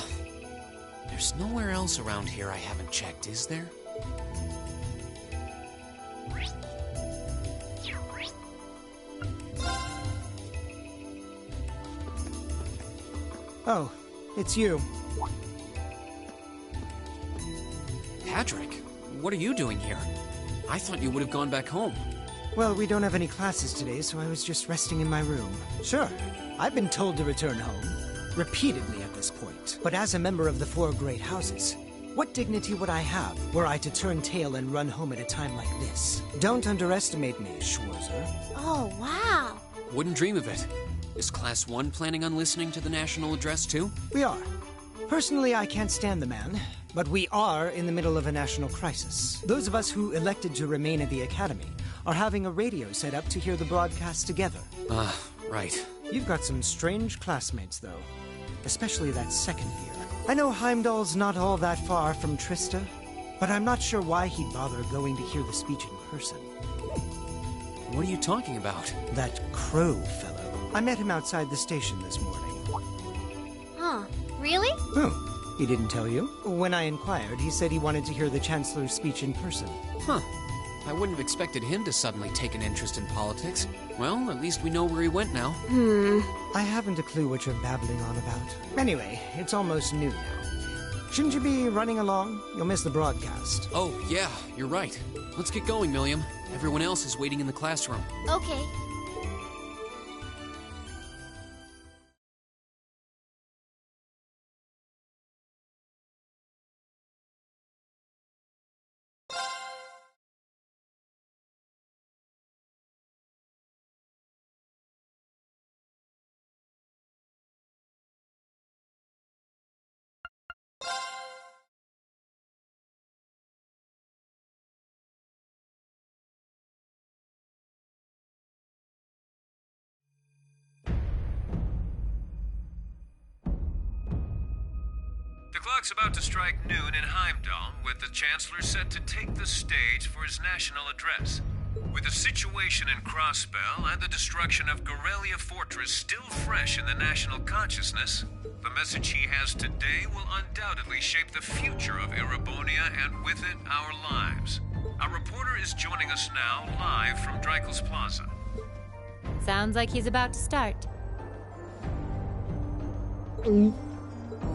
There's nowhere else around here I haven't checked, is there? Oh, it's you. Patrick, what are you doing here? I thought you would have gone back home. Well, we don't have any classes today, so I was just resting in my room. Sure, I've been told to return home, repeatedly at this point. But as a member of the Four Great Houses, what dignity would I have were I to turn tail and run home at a time like this? Don't underestimate me, Schwarzer. Oh, wow. Wouldn't dream of it. Is Class 1 planning on listening to the national address too? We are. Personally, I can't stand the man, but we are in the middle of a national crisis. Those of us who elected to remain at the Academy are having a radio set up to hear the broadcast together. Right. You've got some strange classmates, though. Especially that second year. I know Heimdall's not all that far from Trista, but I'm not sure why he'd bother going to hear the speech in person. What are you talking about? That Crow fellow. I met him outside the station this morning. Huh. Really? Oh, he didn't tell you? When I inquired, he said he wanted to hear the Chancellor's speech in person. Huh. I wouldn't have expected him to suddenly take an interest in politics. Well, at least we know where he went now. I haven't a clue what you're babbling on about. Anyway, it's almost noon now. Shouldn't you be running along? You'll miss the broadcast. Oh, yeah, you're right. Let's get going, Milliam. Everyone else is waiting in the classroom. Okay. The clock's about to strike noon in Heimdall, with the Chancellor set to take the stage for his national address. With the situation in Crossbell and the destruction of Gorelia Fortress still fresh in the national consciousness, the message he has today will undoubtedly shape the future of Erebonia and with it, our lives. Our reporter is joining us now live from Dreikel's Plaza. Sounds like he's about to start.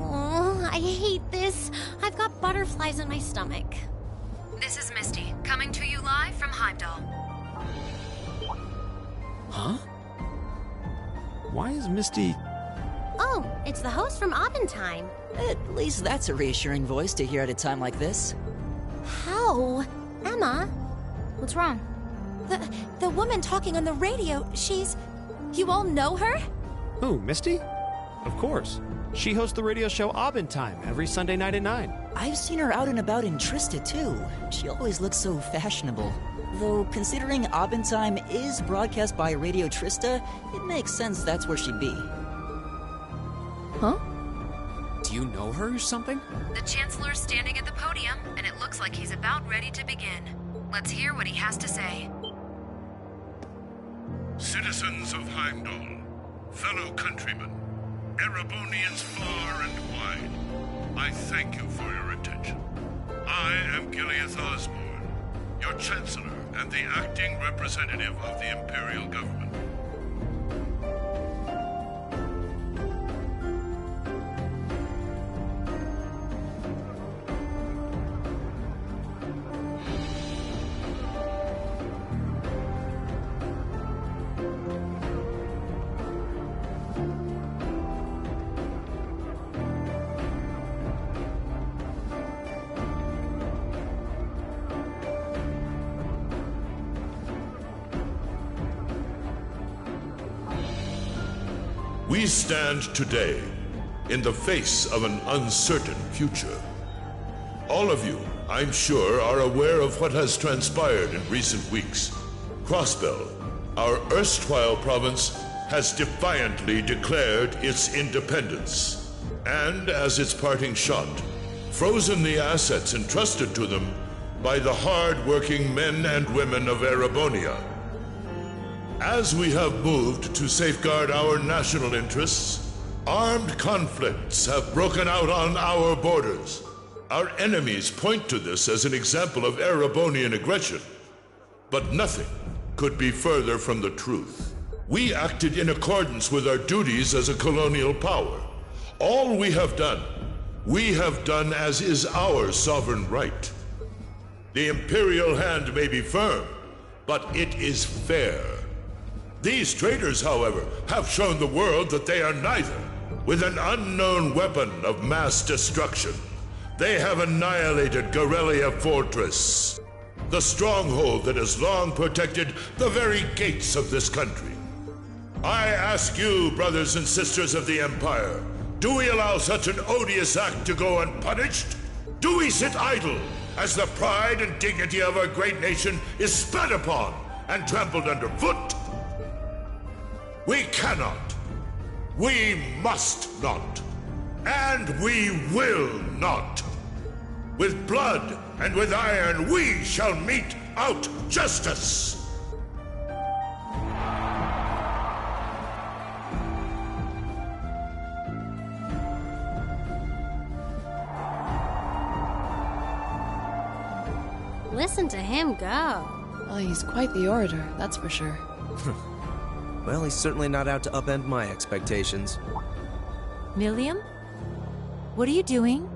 Oh, I hate this. I've got butterflies in my stomach. This is Misty, coming to you live from Heimdall. Huh? Why is Misty... Oh, it's the host from Abendheim. At least that's a reassuring voice to hear at a time like this. How? Emma? What's wrong? The woman talking on the radio, she's... You all know her? Who, Misty? Of course. She hosts the radio show Abendheim every Sunday night at 9. I've seen her out and about in Trista, too. She always looks so fashionable. Though, considering Abendheim is broadcast by Radio Trista, it makes sense that's where she'd be. Huh? Do you know her or something? The Chancellor's standing at the podium, and it looks like he's about ready to begin. Let's hear what he has to say. Citizens of Heimdall, fellow countrymen, Erebonians far and wide, I thank you for your attention. I am Gileath Osborne, your Chancellor and the acting representative of the Imperial Government. We stand today in the face of an uncertain future. All of you, I'm sure, are aware of what has transpired in recent weeks. Crossbell, our erstwhile province, has defiantly declared its independence, and as its parting shot, frozen the assets entrusted to them by the hard-working men and women of Erebonia. As we have moved to safeguard our national interests, armed conflicts have broken out on our borders. Our enemies point to this as an example of Erebonian aggression, but nothing could be further from the truth. We acted in accordance with our duties as a colonial power. All we have done as is our sovereign right. The Imperial hand may be firm, but it is fair. These traitors, however, have shown the world that they are neither. With an unknown weapon of mass destruction, they have annihilated Gorelia Fortress, the stronghold that has long protected the very gates of this country. I ask you, brothers and sisters of the Empire, do we allow such an odious act to go unpunished? Do we sit idle as the pride and dignity of our great nation is spat upon and trampled underfoot? We cannot, we must not, and we will not. With blood and with iron we shall mete out justice. Listen to him go. Well, he's quite the orator, that's for sure. Well, he's certainly not out to upend my expectations. Milliam? What are you doing?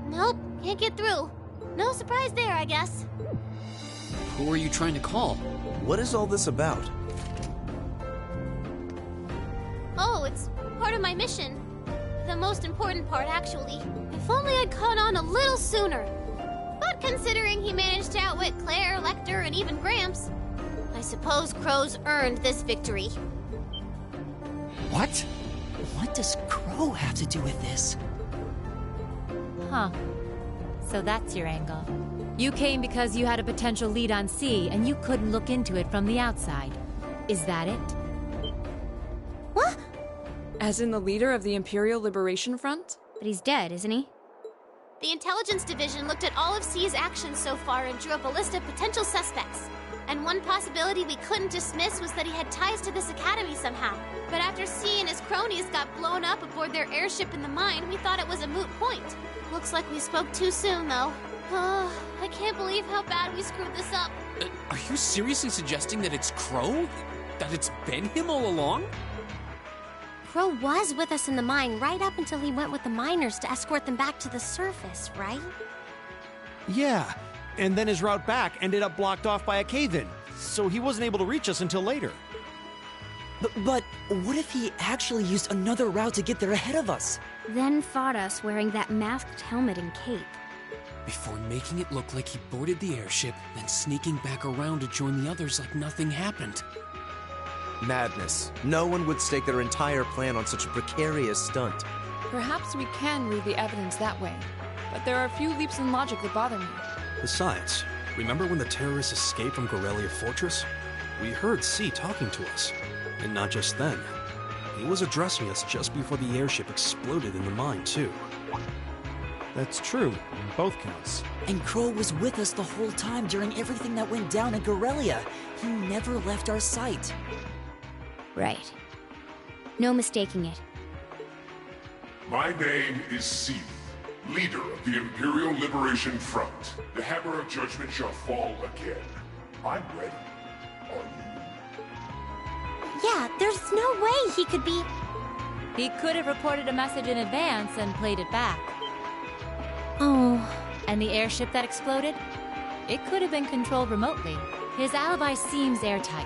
Nope, can't get through. No surprise there, I guess. Who are you trying to call? What is all this about? Oh, it's part of my mission. The most important part, actually. If only I'd caught on a little sooner. But considering he managed to outwit Claire, Lecter, and even Gramps, I suppose Crow's earned this victory. What? What does Crow have to do with this? Huh. So that's your angle. You came because you had a potential lead on C, and you couldn't look into it from the outside. Is that it? What? As in the leader of the Imperial Liberation Front? But he's dead, isn't he? The Intelligence Division looked at all of C's actions so far and drew up a list of potential suspects. And one possibility we couldn't dismiss was that he had ties to this academy somehow. But after C and his cronies got blown up aboard their airship in the mine, we thought it was a moot point. Looks like we spoke too soon, though. Oh, I can't believe how bad we screwed this up. Are you seriously suggesting that it's Crow? That it's been him all along? Crow was with us in the mine right up until he went with the miners to escort them back to the surface, right? Yeah, and then his route back ended up blocked off by a cave-in, so he wasn't able to reach us until later. But what if he actually used another route to get there ahead of us? Then fought us wearing that masked helmet and cape. Before making it look like he boarded the airship, then sneaking back around to join the others like nothing happened. Madness. No one would stake their entire plan on such a precarious stunt. Perhaps we can read the evidence that way, but there are a few leaps in logic that bother me. Besides, remember when the terrorists escaped from Gorelia Fortress? We heard C talking to us. And not just then. He was addressing us just before the airship exploded in the mine, too. That's true, on both counts. And Crow was with us the whole time during everything that went down in Gorelia. He never left our sight. Right. No mistaking it. My name is Seath, leader of the Imperial Liberation Front. The hammer of judgment shall fall again. I'm ready. Are you? Yeah, there's no way he could be... He could have reported a message in advance and played it back. Oh. And the airship that exploded? It could have been controlled remotely. His alibi seems airtight.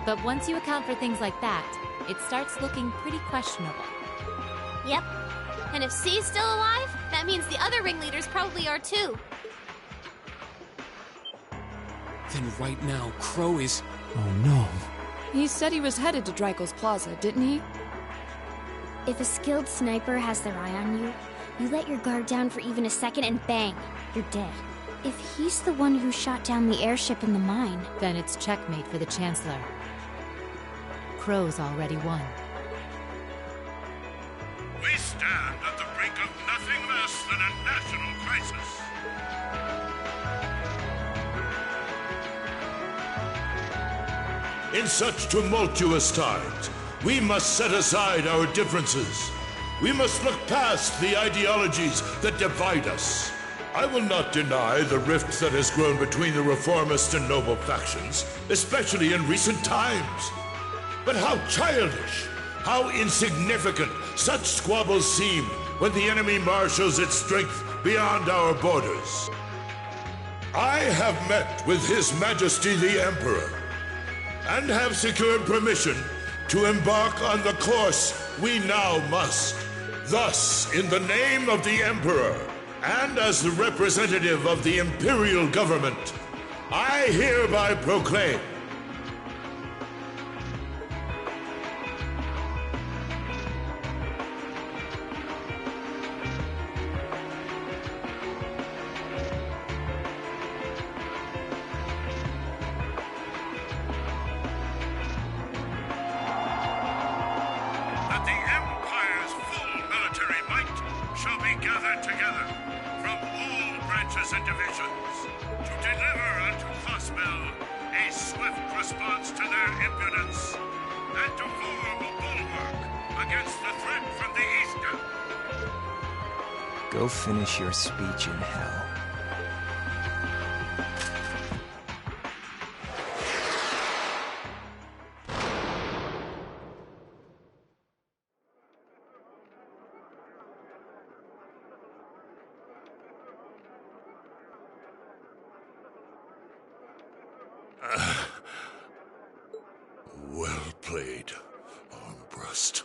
But once you account for things like that, it starts looking pretty questionable. Yep. And if C's still alive, that means the other ringleaders probably are too. Then right now, Crow is... Oh no. He said he was headed to Dreikel's Plaza, didn't he? If a skilled sniper has their eye on you, you let your guard down for even a second and bang, you're dead. If he's the one who shot down the airship in the mine... Then it's checkmate for the Chancellor. Crow's already won. We stand at the brink of nothing less than a national crisis. In such tumultuous times, we must set aside our differences. We must look past the ideologies that divide us. I will not deny the rift that has grown between the reformist and noble factions, especially in recent times. But how childish, how insignificant such squabbles seem when the enemy marshals its strength beyond our borders. I have met with His Majesty the Emperor, and have secured permission to embark on the course we now must. Thus, in the name of the Emperor, and as the representative of the Imperial Government, I hereby proclaim that the Empire's full military might shall be gathered together from all branches and divisions to deliver unto Hospel a swift response to their impudence and to form a bulwark against the threat from the eastern. Go finish your speech in hell. Well played, Armbrust.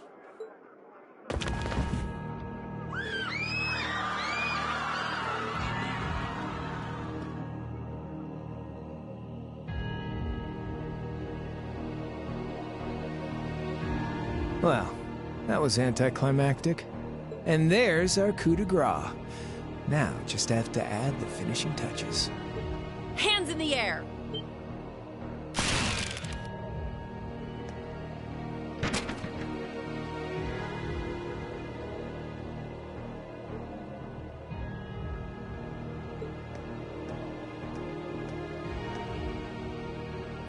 Well, that was anticlimactic. And there's our coup de grace. Now, just have to add the finishing touches. Hands in the air!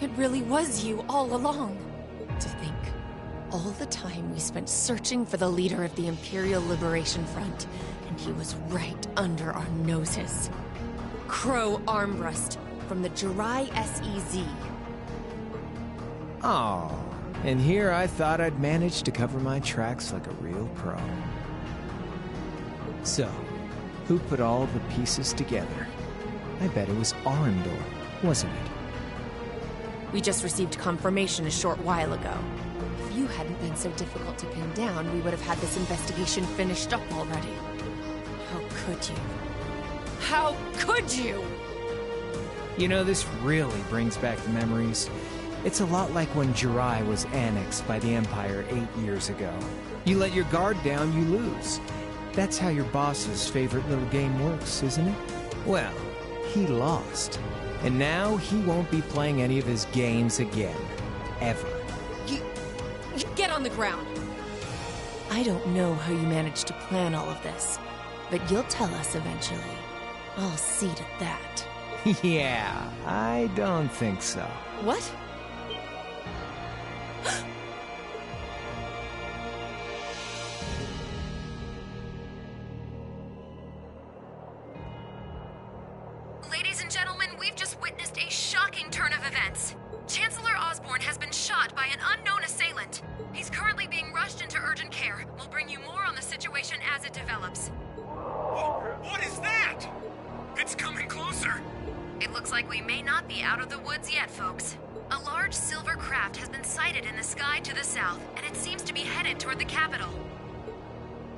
It really was you all along. To think, all the time we spent searching for the leader of the Imperial Liberation Front, and he was right under our noses. Crow Armbrust from the Jirai SEZ. Oh, and here I thought I'd managed to cover my tracks like a real pro. So, who put all the pieces together? I bet it was Arundel, wasn't it? We just received confirmation a short while ago. If you hadn't been so difficult to pin down, we would have had this investigation finished up already. How could you? How could you? You know, this really brings back memories. It's a lot like when Jirai was annexed by the Empire 8 years ago. You let your guard down, you lose. That's how your boss's favorite little game works, isn't it? Well, he lost. And now he won't be playing any of his games again. Ever. You get on the ground. I don't know how you managed to plan all of this, but you'll tell us eventually. I'll see to that. Yeah, I don't think so. What? Ladies and gentlemen, we've just witnessed a shocking turn of events. Chancellor Osborne has been shot by an unknown assailant. He's currently being rushed into urgent care. We'll bring you more on the situation as it develops. What is that? It's coming closer. It looks like we may not be out of the woods yet, folks. A large silver craft has been sighted in the sky to the south, and it seems to be headed toward the capital.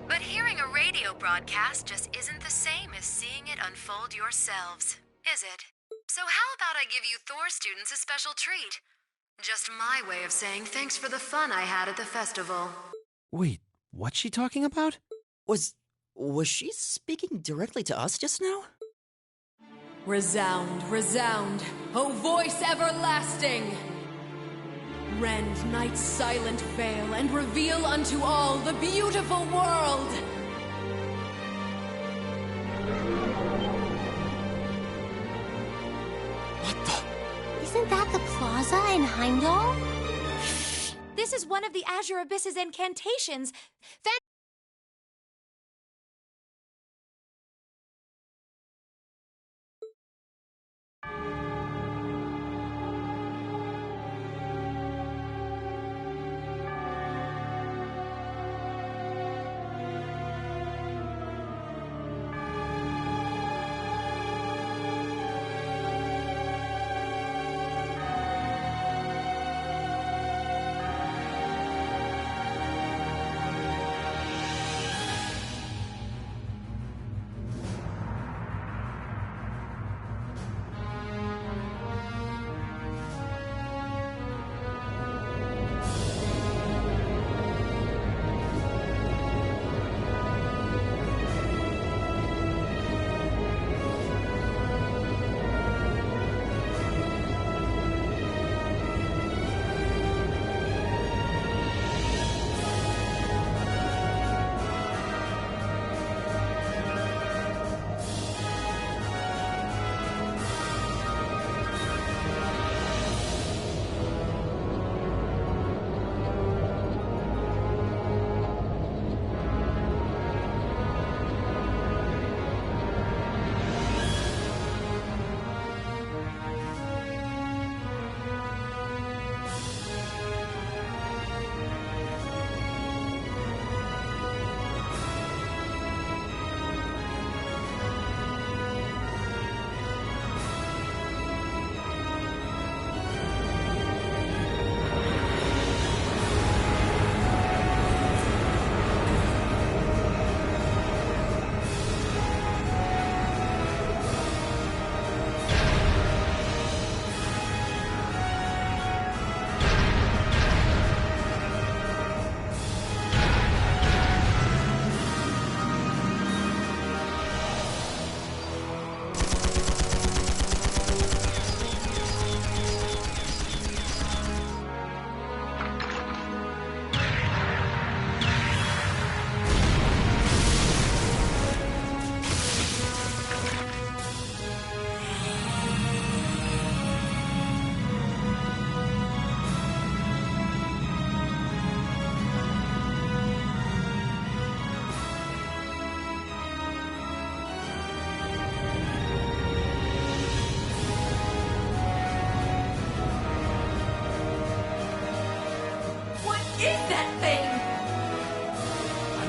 But hearing a radio broadcast just isn't the same as seeing it unfold yourselves, is it? So how about I give you Thor students a special treat? Just my way of saying thanks for the fun I had at the festival. Wait, what's she talking about? Was she speaking directly to us just now? Resound, resound, O voice everlasting! Rend night's silent veil and reveal unto all the beautiful world! Isn't that the plaza in Heimdall? This is one of the Azure Abyss's incantations.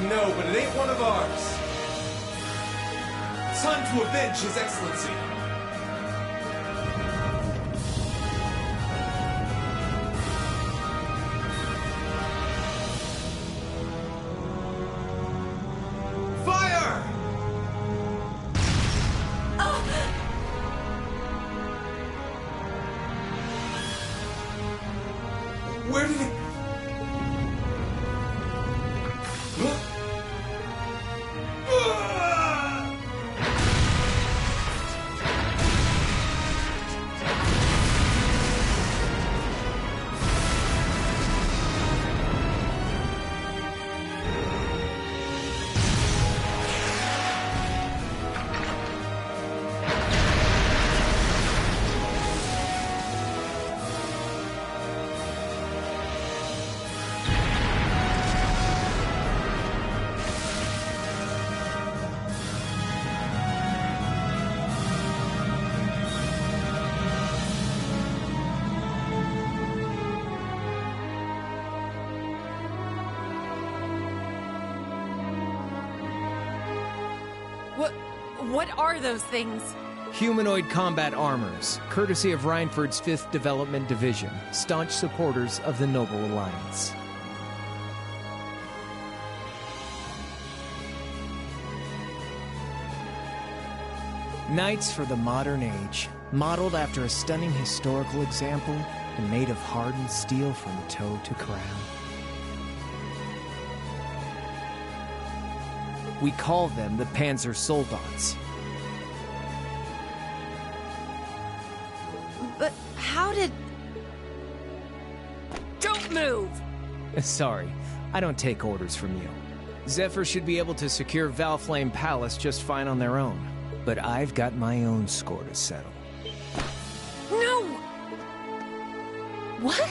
No, but it ain't one of ours. Time to avenge His Excellency. Fire! Where did it... What are those things? Humanoid combat armors, courtesy of Reinford's 5th Development Division, staunch supporters of the Noble Alliance. Knights for the modern age, modeled after a stunning historical example and made of hardened steel from toe to crown. We call them the Panzer Soldats. How did... Don't move! Sorry, I don't take orders from you. Zephyr should be able to secure Valflame Palace just fine on their own. But I've got my own score to settle. No! What?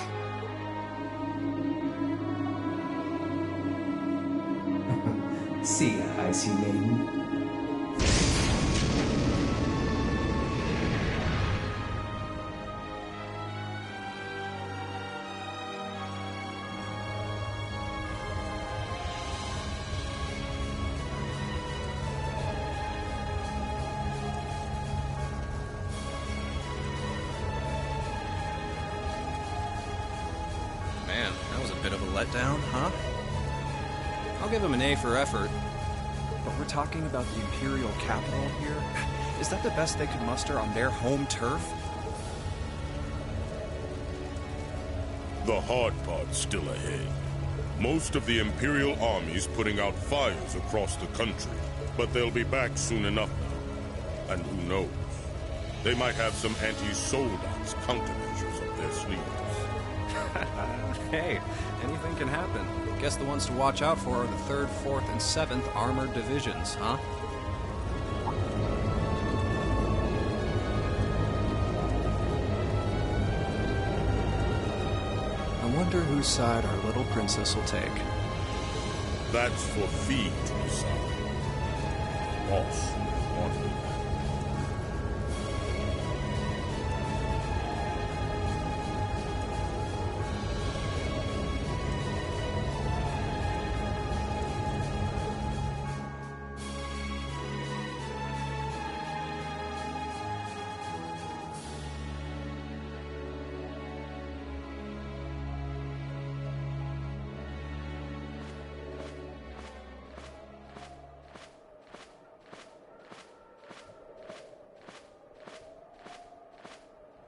See ya, Icy Maiden. Man, that was a bit of a letdown, huh? I'll give him an A for effort. But we're talking about the Imperial capital here? Is that the best they could muster on their home turf? The hard part's still ahead. Most of the Imperial army's putting out fires across the country, but they'll be back soon enough now. And who knows? They might have some anti-Soldats countermeasures up their sleeves. Hey, anything can happen. Guess the ones to watch out for are the 3rd, 4th, and 7th Armored Divisions, huh? I wonder whose side our little princess will take. That's for Fee to decide. Boss wanted.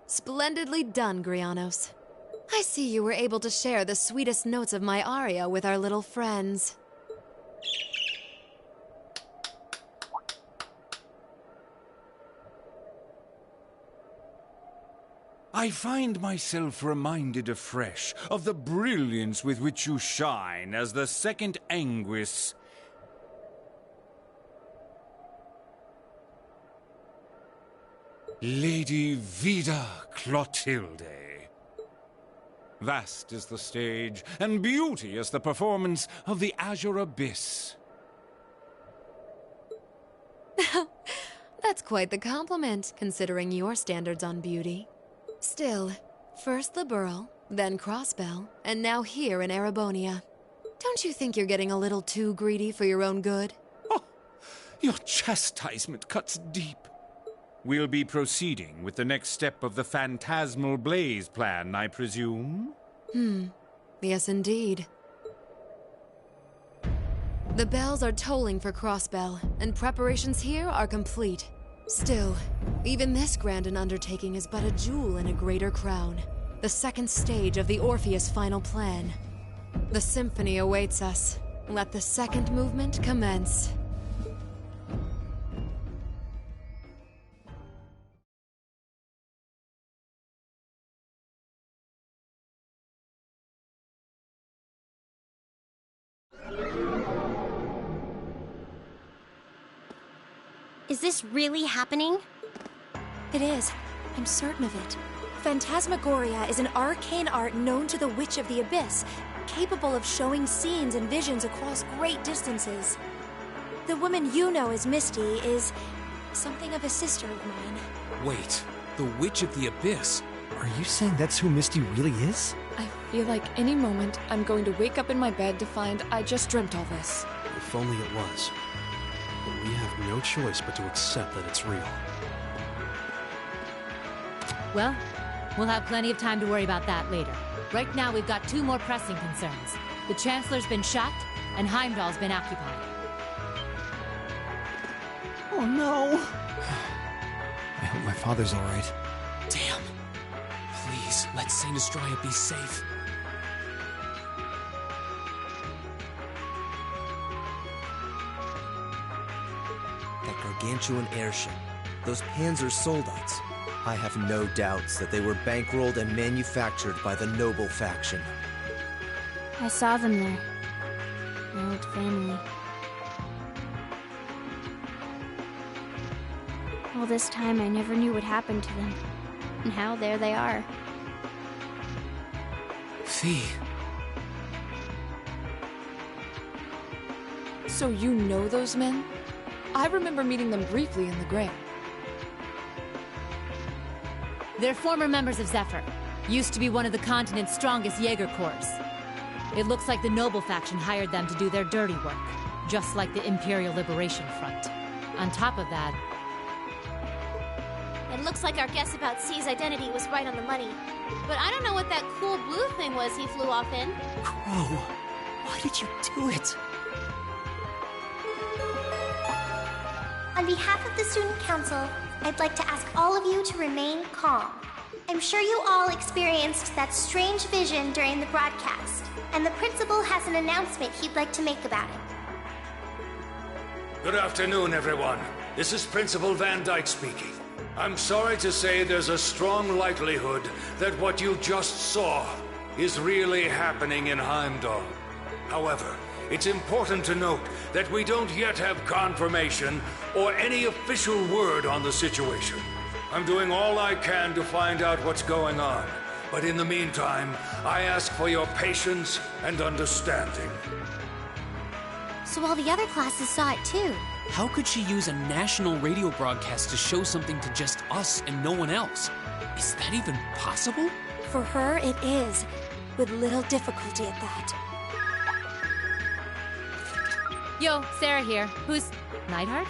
Splendidly done, Grianos. I see you were able to share the sweetest notes of my aria with our little friends. I find myself reminded afresh of the brilliance with which you shine as the second Anguis. Lady Vida Clotilde. Vast is the stage, and beauteous the performance of the Azure Abyss. That's quite the compliment, considering your standards on beauty. Still, first the Burl, then Crossbell, and now here in Erebonia. Don't you think you're getting a little too greedy for your own good? Oh, your chastisement cuts deep. We'll be proceeding with the next step of the Phantasmal Blaze plan, I presume? Yes, indeed. The bells are tolling for Crossbell, and preparations here are complete. Still, even this grand an undertaking is but a jewel in a greater crown. The second stage of the Orpheus final plan. The symphony awaits us. Let the second movement commence. Is this really happening? It is. I'm certain of it. Phantasmagoria is an arcane art known to the Witch of the Abyss, capable of showing scenes and visions across great distances. The woman you know as Misty is something of a sister of mine. Wait, the Witch of the Abyss? Are you saying that's who Misty really is? I feel like any moment I'm going to wake up in my bed to find I just dreamt all this. If only it was. But we have no choice but to accept that it's real. Well, we'll have plenty of time to worry about that later. Right now, we've got 2 more pressing concerns. The Chancellor's been shot, and Heimdall's been occupied. Oh no! I hope my father's alright. Damn. Please, let Saint Estrella be safe. That gargantuan airship. Those Panzer Soldats. I have no doubts that they were bankrolled and manufactured by the noble faction. I saw them there. My old family. All this time, I never knew what happened to them. Now, there they are. Fee. So you know those men? I remember meeting them briefly in the Gray. They're former members of Zephyr. Used to be one of the continent's strongest Jaeger Corps. It looks like the Noble faction hired them to do their dirty work, just like the Imperial Liberation Front. On top of that... It looks like our guess about C's identity was right on the money. But I don't know what that cool blue thing was he flew off in. Crow, why did you do it? On behalf of the Student Council, I'd like to ask all of you to remain calm. I'm sure you all experienced that strange vision during the broadcast, and the principal has an announcement he'd like to make about it. Good afternoon, everyone. This is Principal Van Dyke speaking. I'm sorry to say there's a strong likelihood that what you just saw is really happening in Heimdall. However, it's important to note that we don't yet have confirmation or any official word on the situation. I'm doing all I can to find out what's going on, but in the meantime, I ask for your patience and understanding. So all the other classes saw it too. How could she use a national radio broadcast to show something to just us and no one else? Is that even possible? For her, it is. With little difficulty at that. Yo, Sarah here. Who's... Neidhart?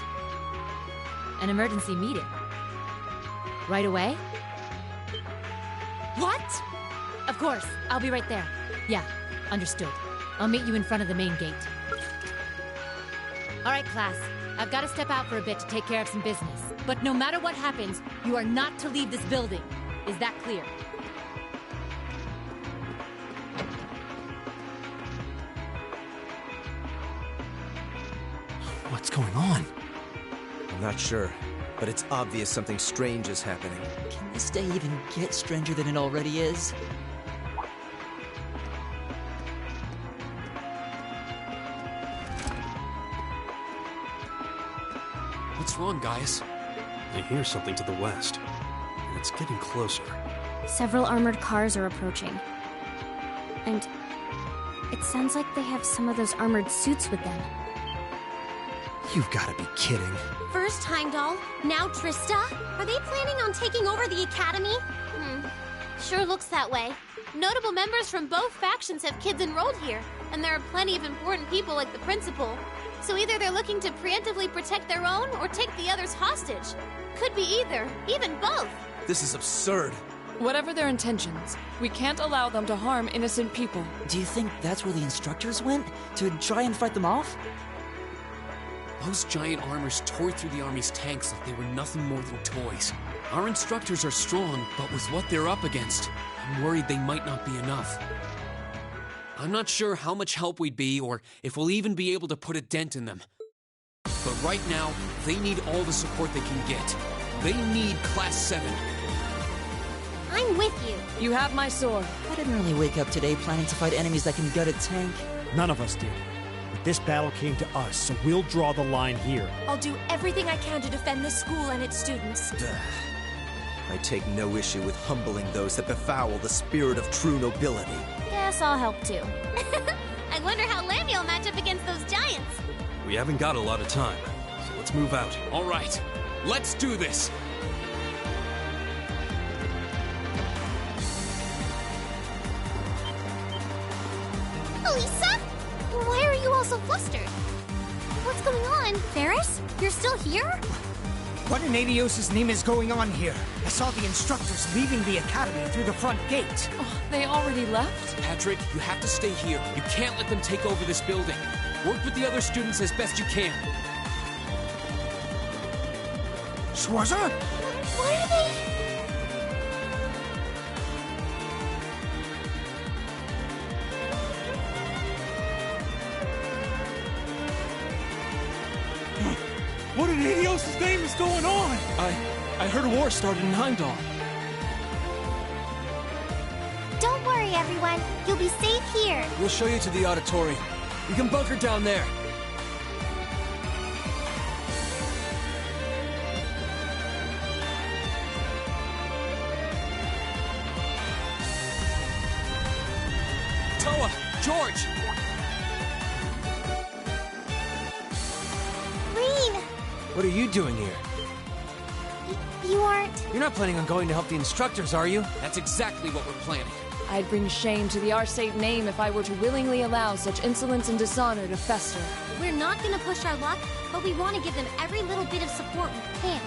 An emergency meeting. Right away? What? Of course. I'll be right there. Yeah, understood. I'll meet you in front of the main gate. All right, class. I've got to step out for a bit to take care of some business. But no matter what happens, you are not to leave this building. Is that clear? What's going on? I'm not sure, but it's obvious something strange is happening. Can this day even get stranger than it already is? What's wrong, guys? I hear something to the west, and it's getting closer. Several armored cars are approaching. And it sounds like they have some of those armored suits with them. You've got to be kidding. First Heimdall, now Trista? Are they planning on taking over the Academy? Sure looks that way. Notable members from both factions have kids enrolled here, and there are plenty of important people like the principal. So either they're looking to preemptively protect their own or take the others hostage. Could be either, even both. This is absurd. Whatever their intentions, we can't allow them to harm innocent people. Do you think that's where the instructors went? To try and fight them off? Those giant armors tore through the Army's tanks like they were nothing more than toys. Our instructors are strong, but with what they're up against, I'm worried they might not be enough. I'm not sure how much help we'd be, or if we'll even be able to put a dent in them. But right now, they need all the support they can get. They need Class 7. I'm with you. You have my sword. I didn't really wake up today planning to fight enemies that can gut a tank. None of us did. But this battle came to us, so we'll draw the line here. I'll do everything I can to defend the school and its students. I take no issue with humbling those that befoul the spirit of true nobility. Guess I'll help too. I wonder how Lamiel will match up against those giants. We haven't got a lot of time, so let's move out. All right, let's do this. Elisa? Why are you all so flustered? What's going on? Ferris? You're still here? What in Adios' name is going on here? I saw the instructors leaving the academy through the front gate. Oh, they already left? Patrick, you have to stay here. You can't let them take over this building. Work with the other students as best you can. Schwarzer? What are they? What in Adios' name is going on? I heard a war started in Heimdall. Don't worry, everyone. You'll be safe here. We'll show you to the auditorium. You can bunker down there. Toa! George! Green! What are you doing here? You aren't... You're not planning on going to help the instructors, are you? That's exactly what we're planning. I'd bring shame to the Arsate name if I were to willingly allow such insolence and dishonor to fester. We're not gonna push our luck, but we want to give them every little bit of support we can.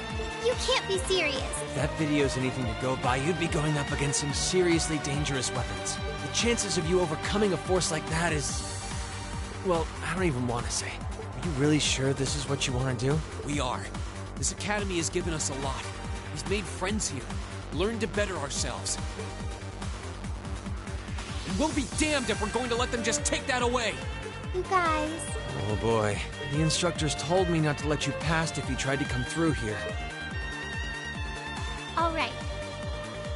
You can't be serious. If that video's anything to go by, you'd be going up against some seriously dangerous weapons. The chances of you overcoming a force like that is... well, I don't even want to say. Are you really sure this is what you want to do? We are. This academy has given us a lot. We've made friends here, learned to better ourselves. And we'll be damned if we're going to let them just take that away! You guys... Oh boy. The instructors told me not to let you past if you tried to come through here. All right.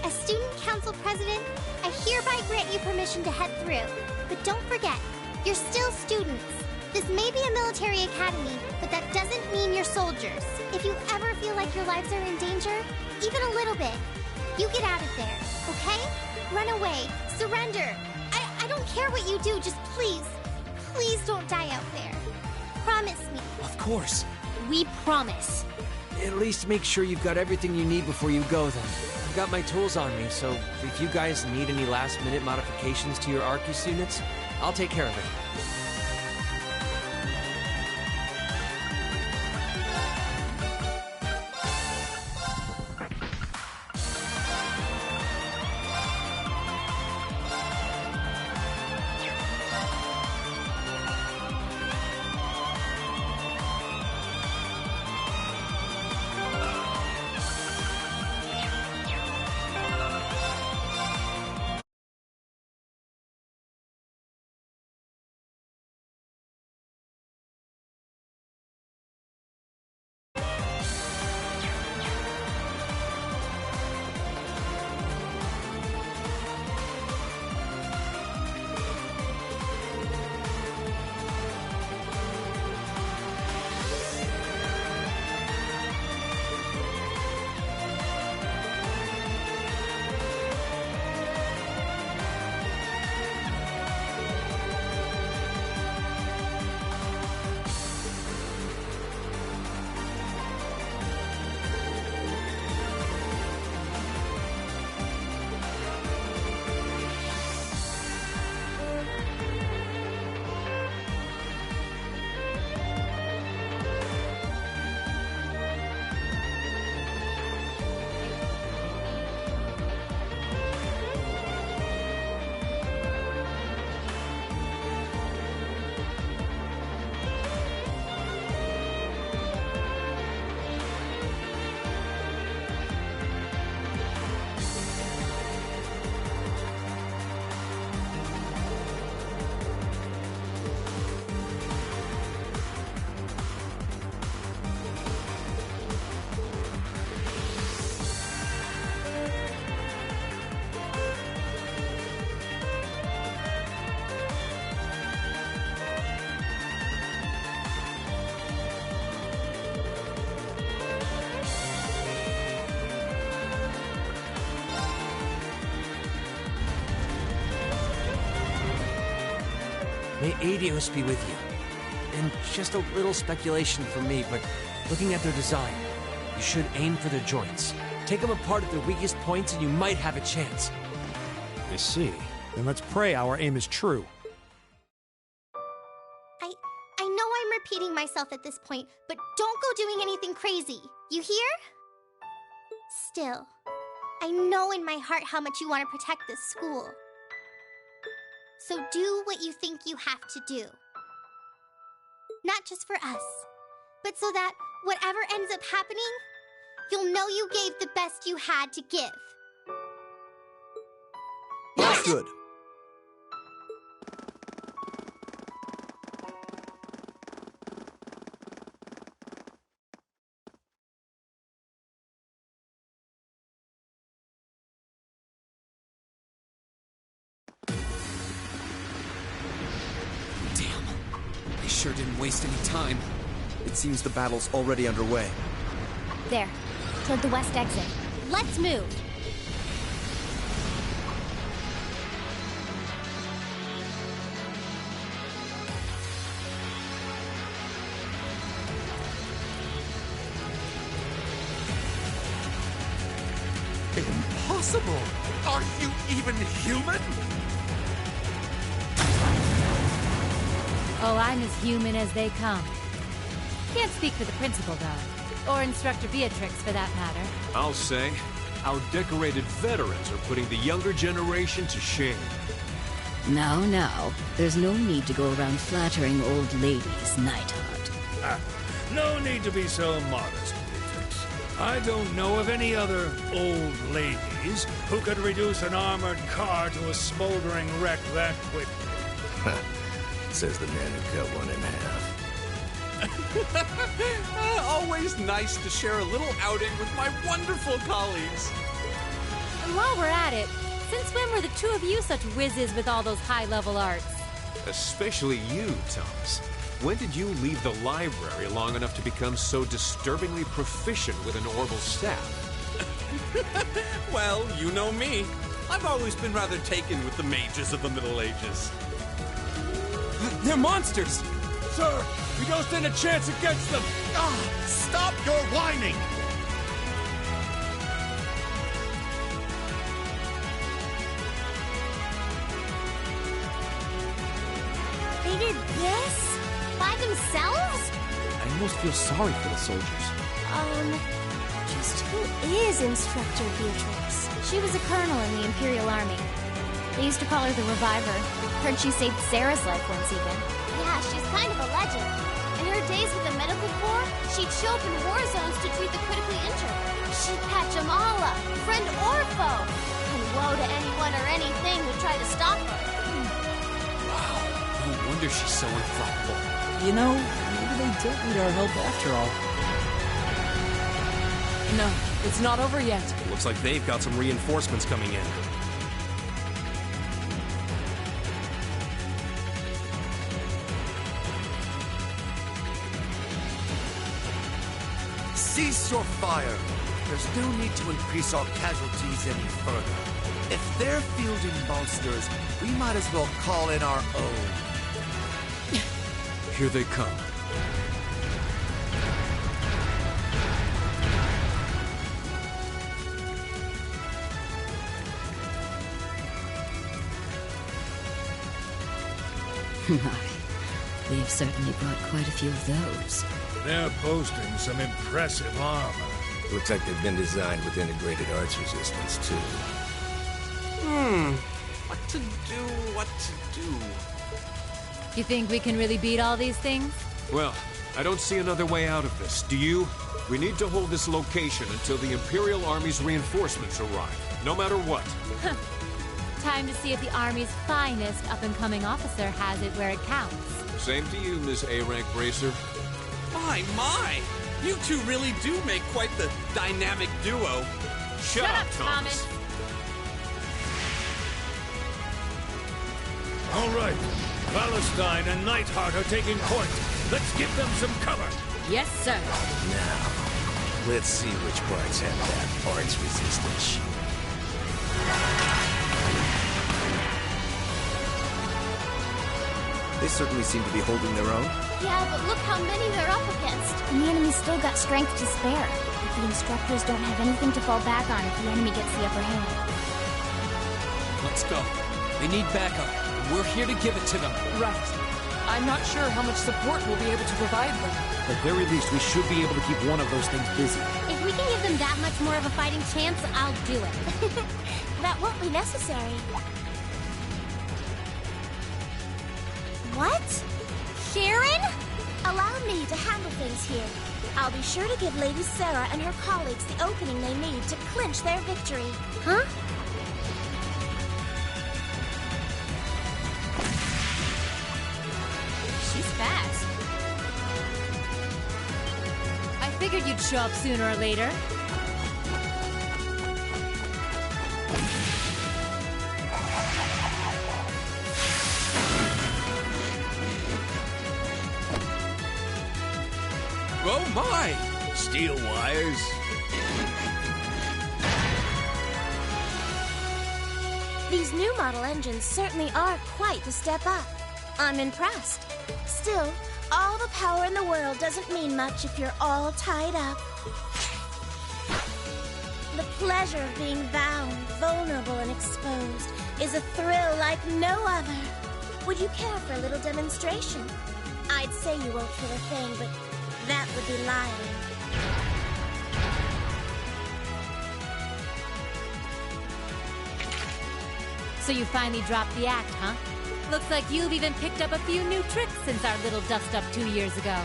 As Student Council President, I hereby grant you permission to head through. But don't forget, you're still students. This may be a military academy, but that doesn't mean you're soldiers. If you ever feel like your lives are in danger, even a little bit, you get out of there, okay? Run away. Surrender. I don't care what you do, just please don't die out there. Promise me. Of course. We promise. At least make sure you've got everything you need before you go then. I've got my tools on me, so if you guys need any last-minute modifications to your Arcus units, I'll take care of it. May Adios be with you. And just a little speculation from me, but looking at their design, you should aim for their joints. Take them apart at their weakest points and you might have a chance. I see. Then let's pray our aim is true. I know I'm repeating myself at this point, but don't go doing anything crazy. You hear? Still, I know in my heart how much you want to protect this school. So do what you think you have to do. Not just for us, but so that whatever ends up happening, you'll know you gave the best you had to give. That's good. waste any time. It seems the battle's already underway. There, toward the west exit. Let's move. Impossible! Are you even human? Oh, I'm as human as they come. Can't speak for the principal, though. Or Instructor Beatrix, for that matter. I'll say, our decorated veterans are putting the younger generation to shame. Now, there's no need to go around flattering old ladies, Nightheart. No need to be so modest, Beatrix. I don't know of any other old ladies who could reduce an armored car to a smoldering wreck that quickly. Says the man who cut one in half. Always nice to share a little outing with my wonderful colleagues. And while we're at it, since when were the two of you such whizzes with all those high-level arts? Especially you, Thomas. When did you leave the library long enough to become so disturbingly proficient with an orbital staff? Well, you know me. I've always been rather taken with the mages of the Middle Ages. They're monsters! Sir, we don't stand a chance against them! Stop your whining! They did this? By themselves? I almost feel sorry for the soldiers. Just who is Instructor Beatrix? She was a colonel in the Imperial Army. They used to call her the Reviver. Heard she saved Sarah's life once even. Yeah, she's kind of a legend. In her days with the medical corps, she'd show up in war zones to treat the critically injured. She'd patch them all up, friend or foe. And woe to anyone or anything who tried to stop her. Wow, no wonder she's so unflappable. You know, maybe they don't need our help after all. No, it's not over yet. It looks like they've got some reinforcements coming in. Cease your fire! There's no need to increase our casualties any further. If they're fielding monsters, we might as well call in our own. Here they come. They've certainly brought quite a few of those. They're boasting some impressive armor. Looks like they've been designed with integrated arts resistance, too. What to do? You think we can really beat all these things? Well, I don't see another way out of this. Do you? We need to hold this location until the Imperial Army's reinforcements arrive, no matter what. Time to see if the Army's finest up-and-coming officer has it where it counts. Same to you, Miss A-Rank Bracer. My! You two really do make quite the dynamic duo. Shut up, Thomas. All right, Palestine and Nightheart are taking point. Let's give them some cover. Yes, sir. Now, let's see which parts have that arts resistance. They certainly seem to be holding their own. Yeah, but look how many they're up against. And the enemy's still got strength to spare. If the instructors don't have anything to fall back on if the enemy gets the upper hand. Let's go. They need backup. We're here to give it to them. Right. I'm not sure how much support we'll be able to provide them. At the very least, we should be able to keep one of those things busy. If we can give them that much more of a fighting chance, I'll do it. That won't be necessary. What? Sharon? Allow me to handle things here. I'll be sure to give Lady Sarah and her colleagues the opening they need to clinch their victory. Huh? She's fast. I figured you'd show up sooner or later. Oh my! Steel wires. These new model engines certainly are quite a step up. I'm impressed. Still, all the power in the world doesn't mean much if you're all tied up. The pleasure of being bound, vulnerable, and exposed is a thrill like no other. Would you care for a little demonstration? I'd say you won't feel a thing, but that would be lying. So you finally dropped the act, huh? Looks like you've even picked up a few new tricks since our little dust-up 2 years ago.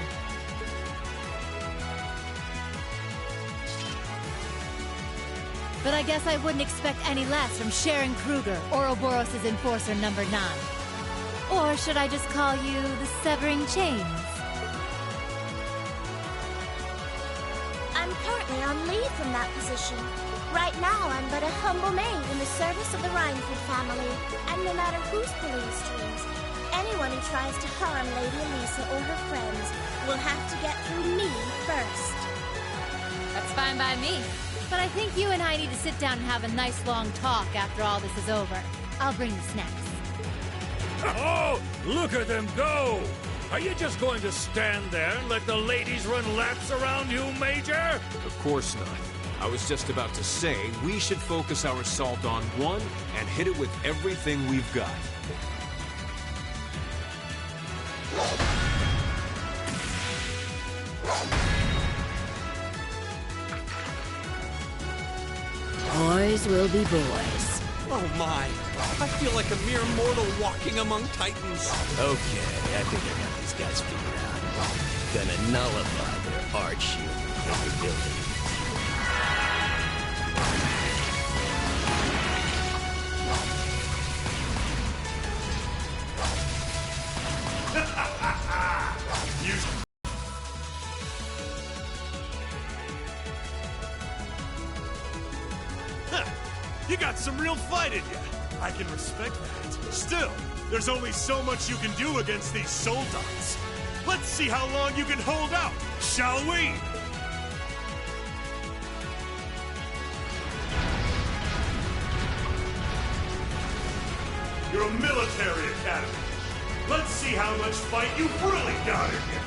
But I guess I wouldn't expect any less from Sharon Kruger, Ouroboros' Enforcer number 9. Or should I just call you the Severing Chains? I'm currently on leave from that position. Right now, I'm but a humble maid in the service of the Rhineford family. And no matter who's pulling the strings, anyone who tries to harm Lady Elisa or her friends will have to get through me first. That's fine by me. But I think you and I need to sit down and have a nice long talk after all this is over. I'll bring the snacks. Oh, look at them go! Are you just going to stand there and let the ladies run laps around you, Major? Of course not. I was just about to say, we should focus our assault on one and hit it with everything we've got. Boys will be boys. Oh my! I feel like a mere mortal walking among titans. Okay, I think I got these guys figured out. Gonna nullify their art shielding capability. You got some real fight in you. I can respect that. Still, there's only so much you can do against these soldats. Let's see how long you can hold out, shall we? You're a military academy. Let's see how much fight you've really got in you.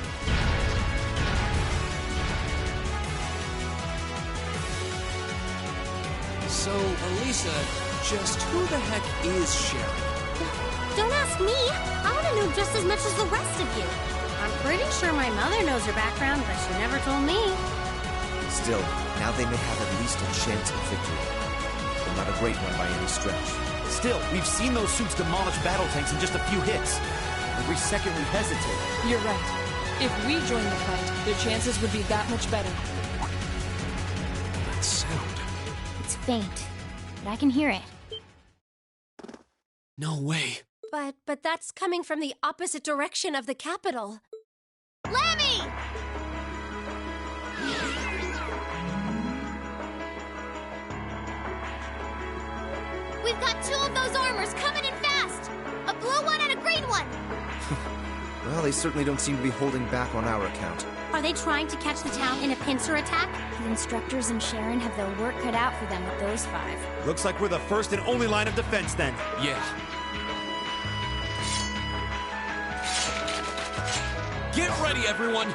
So, Elisa, just who the heck is Sharon? Don't ask me. I want to know just as much as the rest of you. I'm pretty sure my mother knows her background, but she never told me. Still, now they may have at least a chance of victory. But not a great one by any stretch. Still, we've seen those suits demolish battle tanks in just a few hits. Every second we hesitate. You're right. If we join the fight, their chances would be that much better. That sound. It's faint, but I can hear it. No way. But that's coming from the opposite direction of the capital. Lemmy! We've got 2 of those armors coming in fast! A blue one and a green one! Well, they certainly don't seem to be holding back on our account. Are they trying to catch the town in a pincer attack? The instructors and Sharon have their work cut out for them with those 5. Looks like we're the first and only line of defense then. Yeah. Get ready, everyone!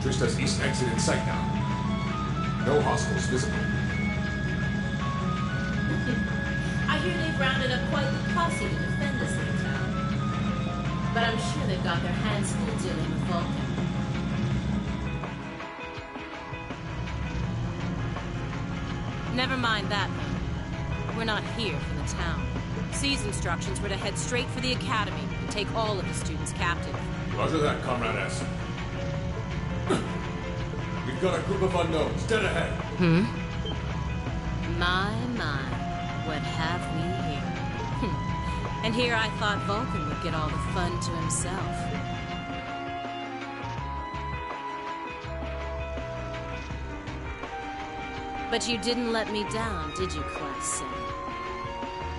Trista's east exit in sight now. No hostiles visible. I hear they've rounded up quite the posse to defend this little town. But I'm sure they've got their hands full dealing with Vulcan. Never mind that, though. We're not here for the town. C's instructions were to head straight for the academy and take all of the students captive. Roger that, Comrade S. We've got a group of unknowns dead ahead. Hmm? My, what have we here? And here I thought Vulcan would get all the fun to himself. But you didn't let me down, did you, Class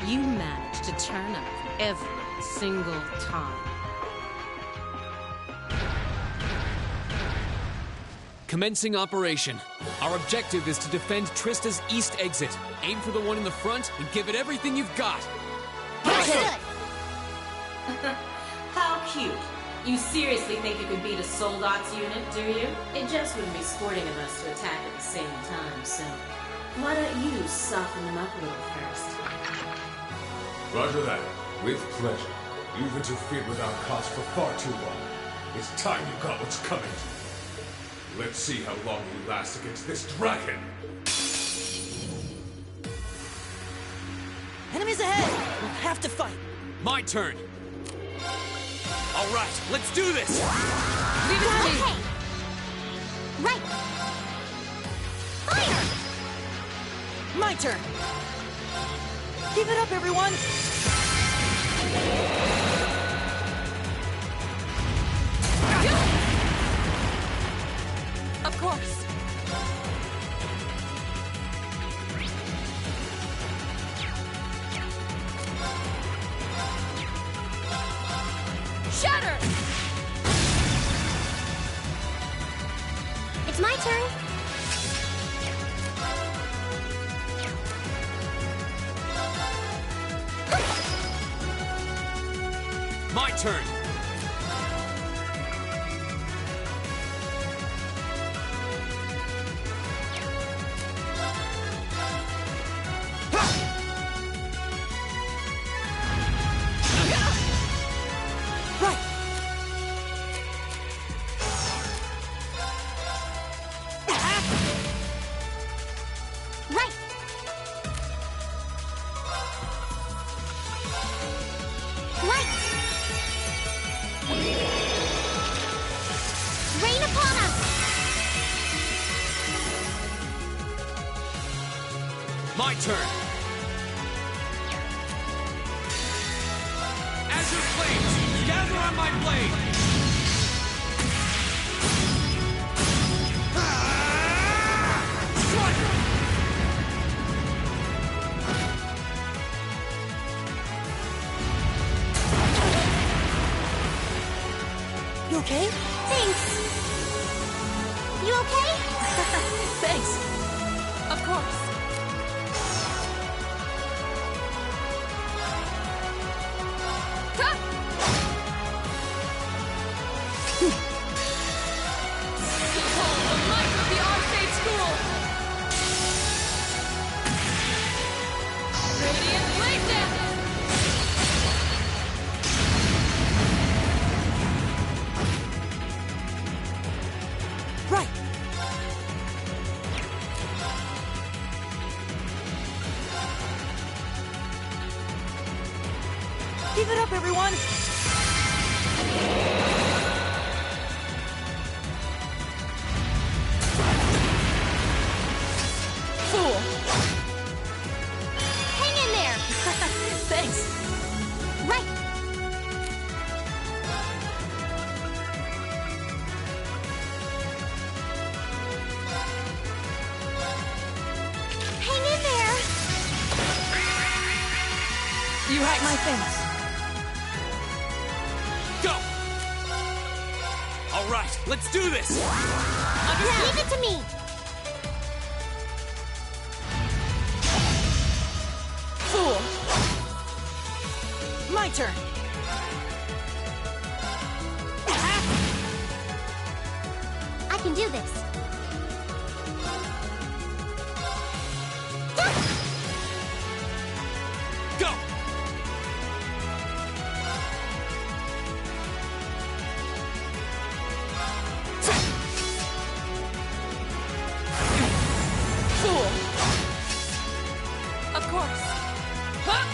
7? You managed to turn up every single time. Commencing operation. Our objective is to defend Trista's east exit. Aim for the one in the front and give it everything you've got. How cute. You seriously think you could beat a Soldot's unit, do you? It just wouldn't be sporting of us to attack at the same time, so why don't you soften them up a little first? Roger that. With pleasure. You've interfered with our cause for far too long. It's time you got what's coming. Let's see how long you last against this dragon. Enemies ahead! We'll have to fight. My turn. All right, let's do this. Leave it to me. Okay. Right. Fire! My turn. Give it up, everyone. Of course. Shatter! It's my turn. My turn. My turn. Azure flames, gather on my blade. You okay? Thanks. You okay? Thanks. Of course. Give it up, everyone! Fool! Hang in there! Thanks! Right! Hang in there! You hurt my face. Go! All right, let's do this! Leave it to me! Fool! My turn! I can do this. Go! Fool! Of course. Huh?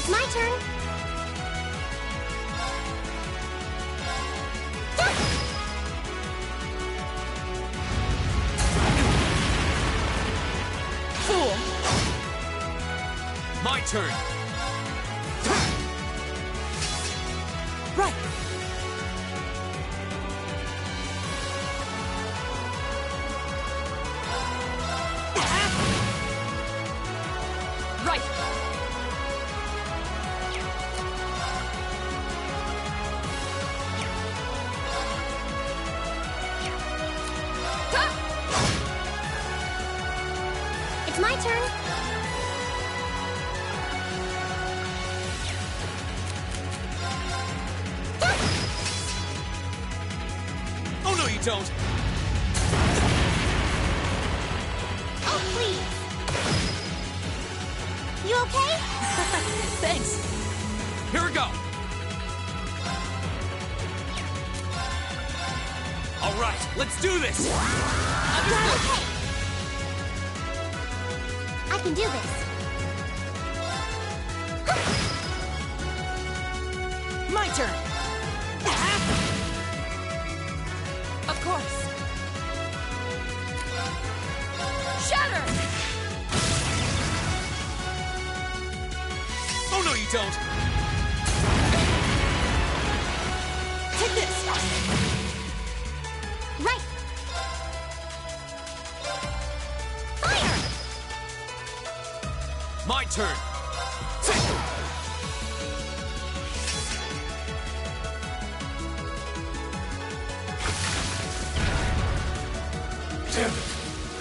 It's my turn. Fool. My turn. Right. Right. It's my turn. Oh, no, you don't. Oh, please. You okay? Thanks. Here we go. All right, let's do this. You're okay. I can do this. My turn. Of course. Shatter! Oh, no, you don't. Take this! Right. Fire! My turn. Damn it!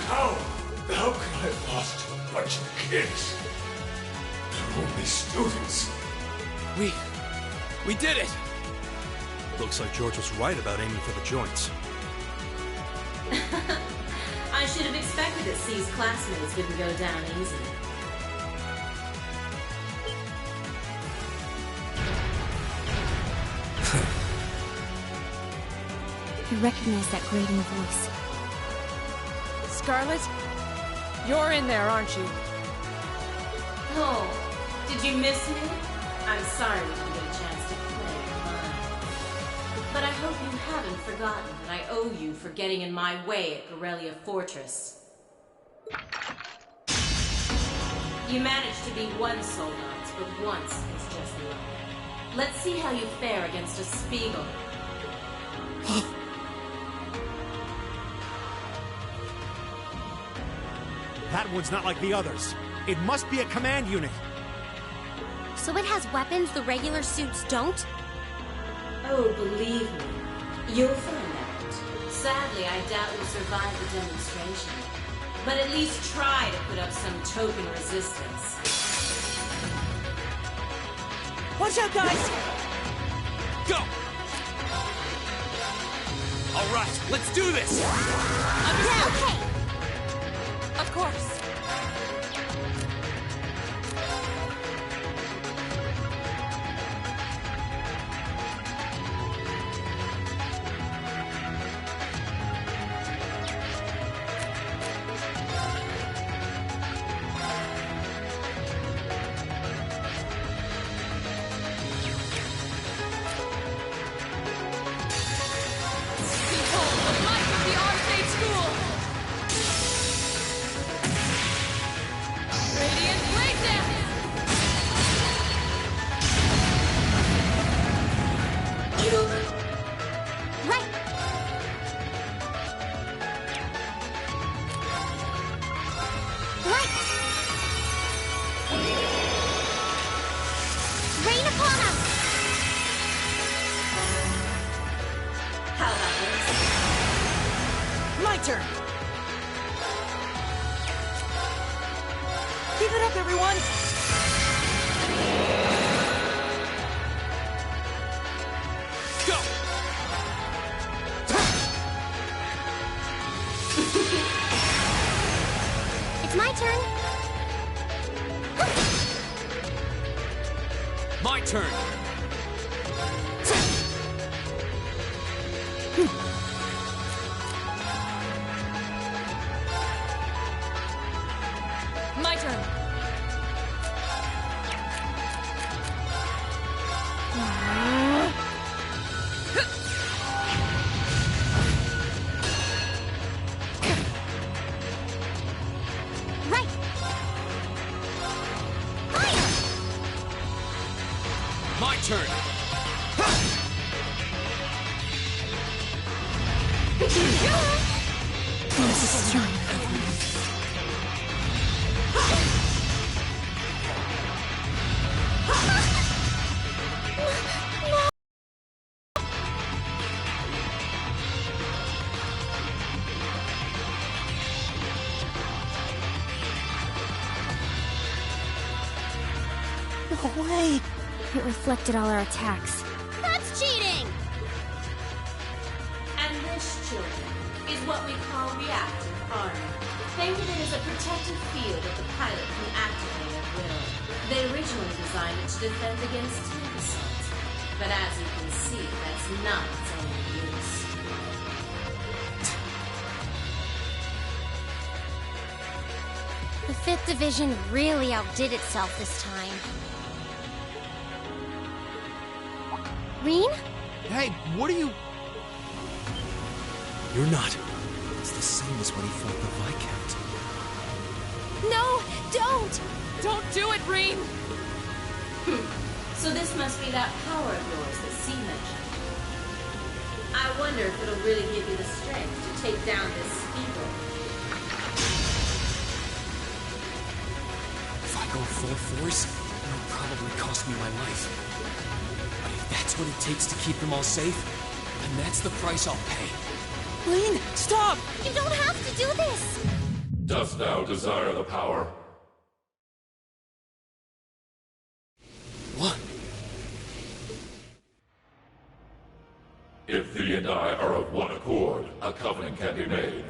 How could I have lost to a bunch of kids? They're only students. We did it. Looks like George was right about aiming for the joints. I should have expected that C's classmates wouldn't go down easy. I recognize that grating voice. Scarlet, you're in there, aren't you? Oh, did you miss me? I'm sorry we didn't get a chance to play mine. But I hope you haven't forgotten that I owe you for getting in my way at Gorelia Fortress. You managed to beat one Soldans, but once is just luck. Let's see how you fare against a Spiegel. That one's not like the others. It must be a command unit. So it has weapons the regular suits don't? Oh, believe me, you'll find out. Sadly, I doubt you'll survive the demonstration. But at least try to put up some token resistance. Watch out, guys! Go! All right, let's do this! Yeah, okay! Of course. Behold the might of the Arcade School! Radiant Breakdown! Right! Light! Rain upon us! How about this? My turn! Keep it up, everyone! Go! It's my turn. My turn. My turn. My turn. This is strong. No way! It reflected all our attacks. That's cheating! And this, children, is what we call reactive armor. Think of it as a protective field that the pilot can activate at will. They originally designed it to defend against tank assault. But as you can see, that's not its only use. The 5th Division really outdid itself this time. Reen? Hey, what are you... You're not. It's the same as when he fought the Viscount. No, don't! Don't do it, Reen! So this must be that power of yours that C mentioned. I wonder if it'll really give you the strength to take down this evil. If I go full force, it'll probably cost me my life. But if that's what it takes to keep them all safe, then that's the price I'll pay. Reen, stop! You don't have to do this! Dost thou desire the power? What? If thee and I are of one accord, a covenant can be made.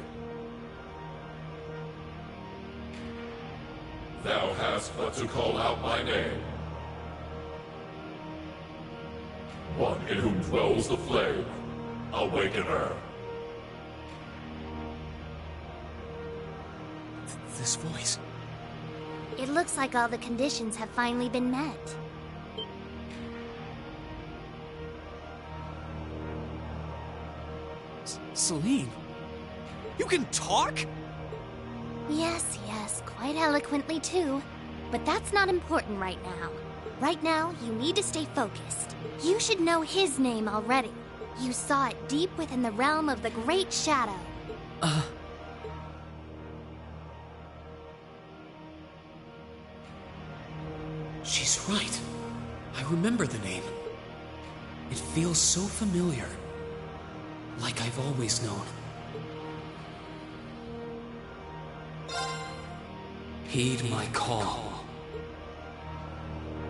Thou hast but to call out my name. One in whom dwells the flame. Awaken her. This voice. It looks like all the conditions have finally been met. Celine? You can talk? Yes, quite eloquently too. But that's not important right now. Right now, you need to stay focused. You should know his name already. You saw it deep within the realm of the Great Shadow. She's right. I remember the name. It feels so familiar. Like I've always known. Heed my call.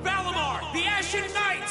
Valimar, the Ashen Knight!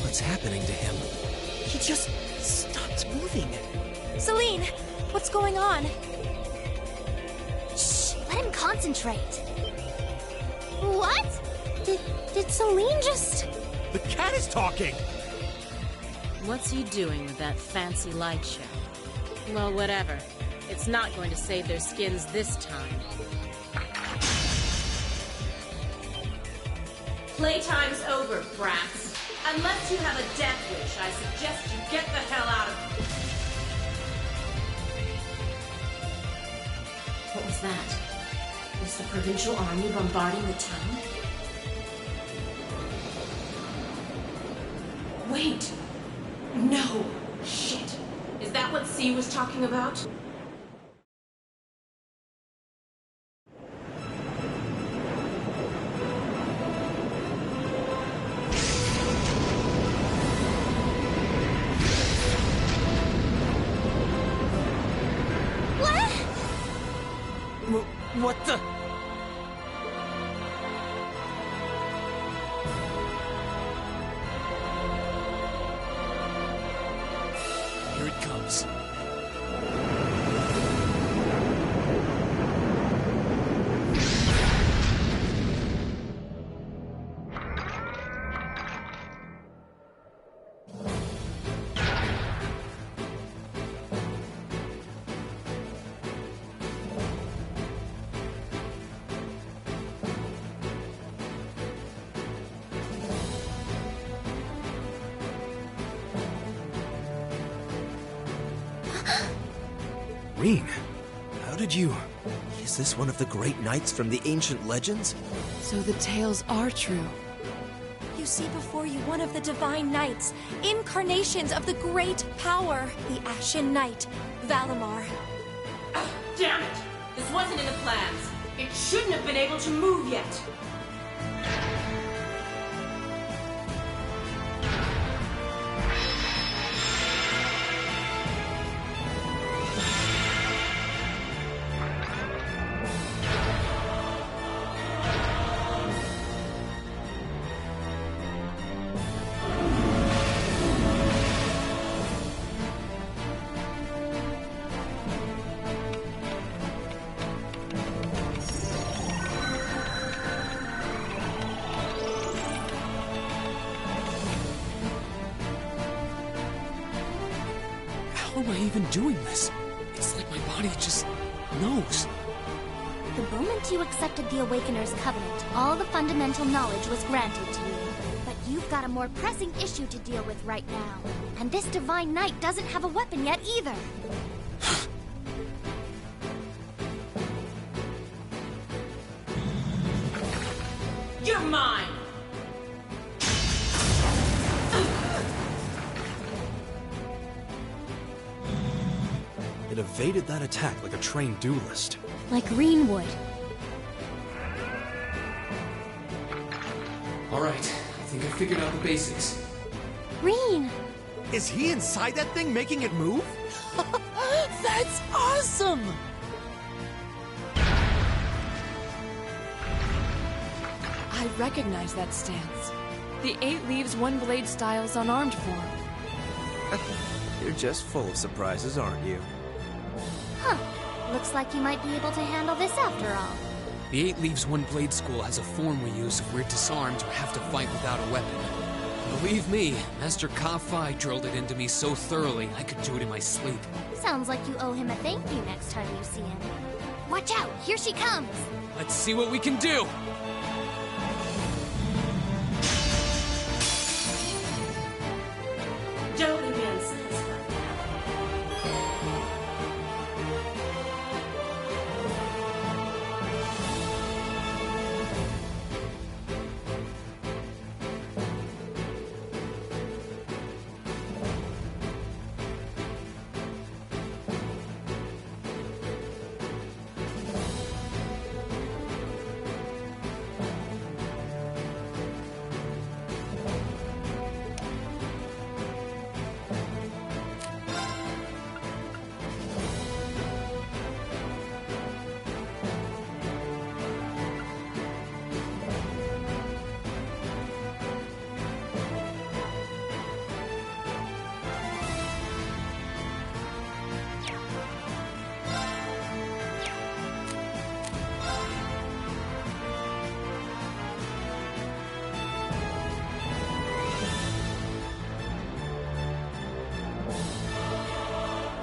What's happening to him? He just stopped moving. Celine, what's going on? Shh, let him concentrate. What? Did Celine just... The cat is talking! What's he doing with that fancy light show? Well, whatever. It's not going to save their skins this time. Playtime's over, brats. Unless you have a death wish, I suggest you get the hell out of here. What was that? Is the provincial army bombarding the town? Wait! No! Shit! Is that what C was talking about? What the? Here it comes. Reen, how did you... Is this one of the great knights from the ancient legends? So the tales are true. You see before you one of the divine knights, incarnations of the great power, the Ashen Knight, Valimar. Damn it! This wasn't in the plans. It shouldn't have been able to move yet. How am I even doing this? It's like my body just knows. The moment you accepted the Awakener's Covenant, all the fundamental knowledge was granted to you. But you've got a more pressing issue to deal with right now. And this Divine Knight doesn't have a weapon yet either. You're mine! It evaded that attack like a trained duelist. Like Reen would. Alright, I think I figured out the basics. Reen! Is he inside that thing making it move? That's awesome! I recognize that stance. The 8 leaves 1 blade style's unarmed form. You're just full of surprises, aren't you? Huh. Looks like you might be able to handle this after all. The 8 Leaves 1 Blade School has a form we use if we're disarmed or have to fight without a weapon. Believe me, Master Ka-Fai drilled it into me so thoroughly I could do it in my sleep. Sounds like you owe him a thank you next time you see him. Watch out! Here she comes! Let's see what we can do! Don't leave me unsatisfied.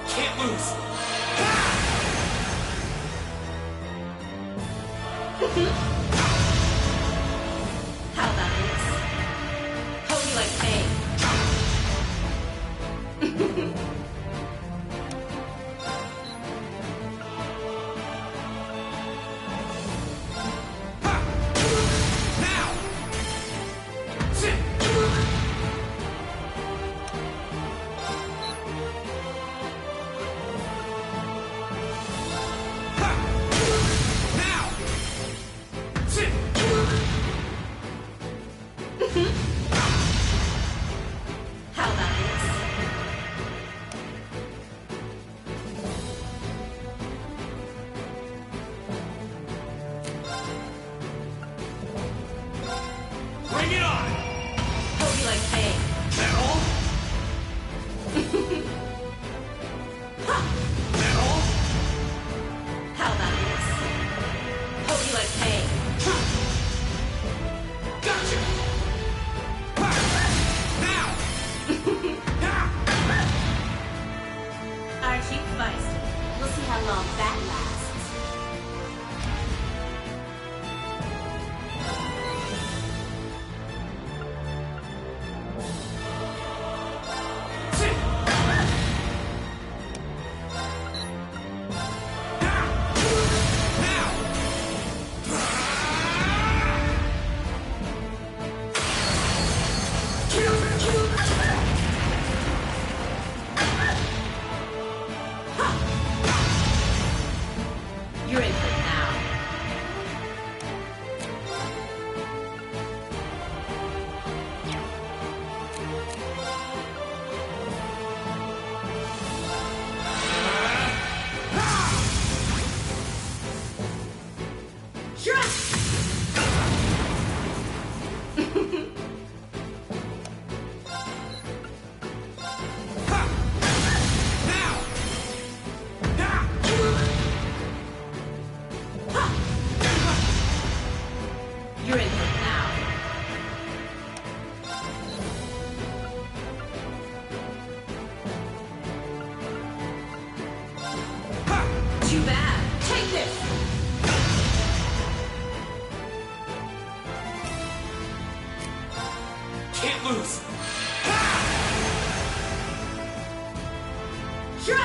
Can't lose! How about this? Hope you like pain. it on! Hope you like pain. Metal? Metal? How about this? Hope you like pain. Gotcha! Now! Aren't you feisty? We'll see how long that lasts. You're in for it now. You're in for it now. Too bad. Take this. Can't lose! You're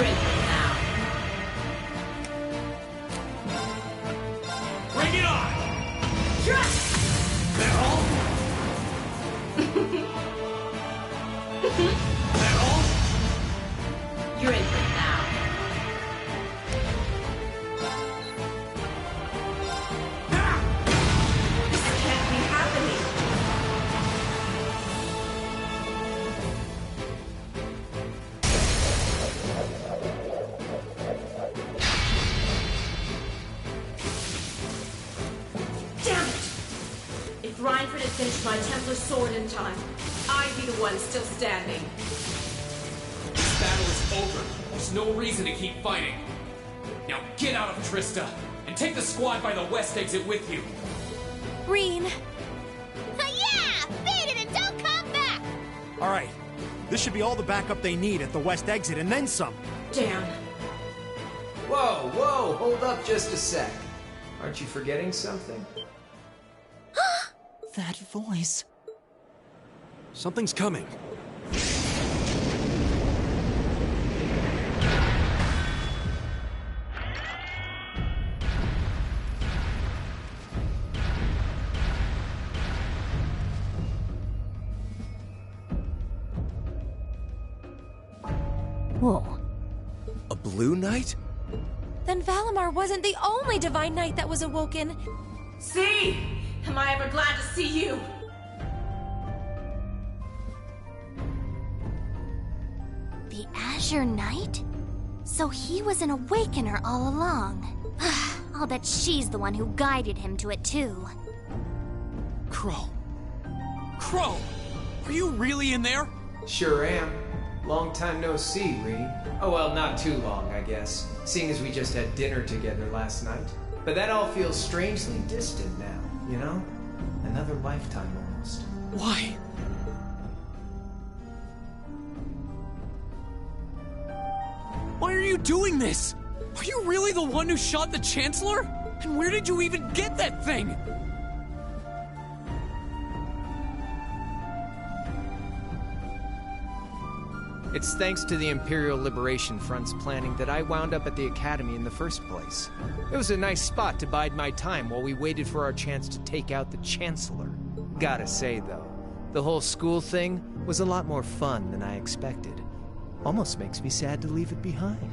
in for it now. Bring it on! Metal? You're in for it now. This can't be happening. Damn it! If Reinford had finished my Templar sword in time, I'd be the one still standing. This battle is over. There's no reason to keep fighting. Now get out of Trista, and take the squad by the west exit with you. Green. Yeah! Beat it and don't come back! All right. This should be all the backup they need at the west exit, and then some. Damn. Whoa, whoa, hold up just a sec. Aren't you forgetting something? That voice. Something's coming. Whoa. A blue knight? Then Valimar wasn't the only Divine Knight that was awoken. See? Am I ever glad to see you? The Azure Knight? So he was an Awakener all along. I'll bet she's the one who guided him to it too. Crow. Crow! Are you really in there? Sure am. Long time no see, Reed. Oh well, not too long, I guess, seeing as we just had dinner together last night. But that all feels strangely distant now, you know? Another lifetime almost. Why? Why are you doing this? Are you really the one who shot the Chancellor? And where did you even get that thing? It's thanks to the Imperial Liberation Front's planning that I wound up at the Academy in the first place. It was a nice spot to bide my time while we waited for our chance to take out the Chancellor. Gotta say, though, the whole school thing was a lot more fun than I expected. Almost makes me sad to leave it behind.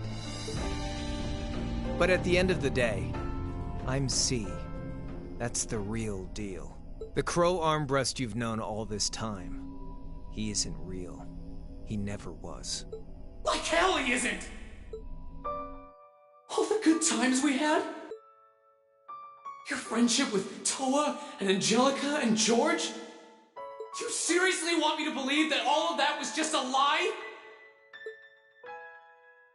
But at the end of the day, I'm C. That's the real deal. The Crow Armbrust you've known all this time, he isn't real. He never was. Like hell he isn't! All the good times we had? Your friendship with Toa and Angelica and George? You seriously want me to believe that all of that was just a lie?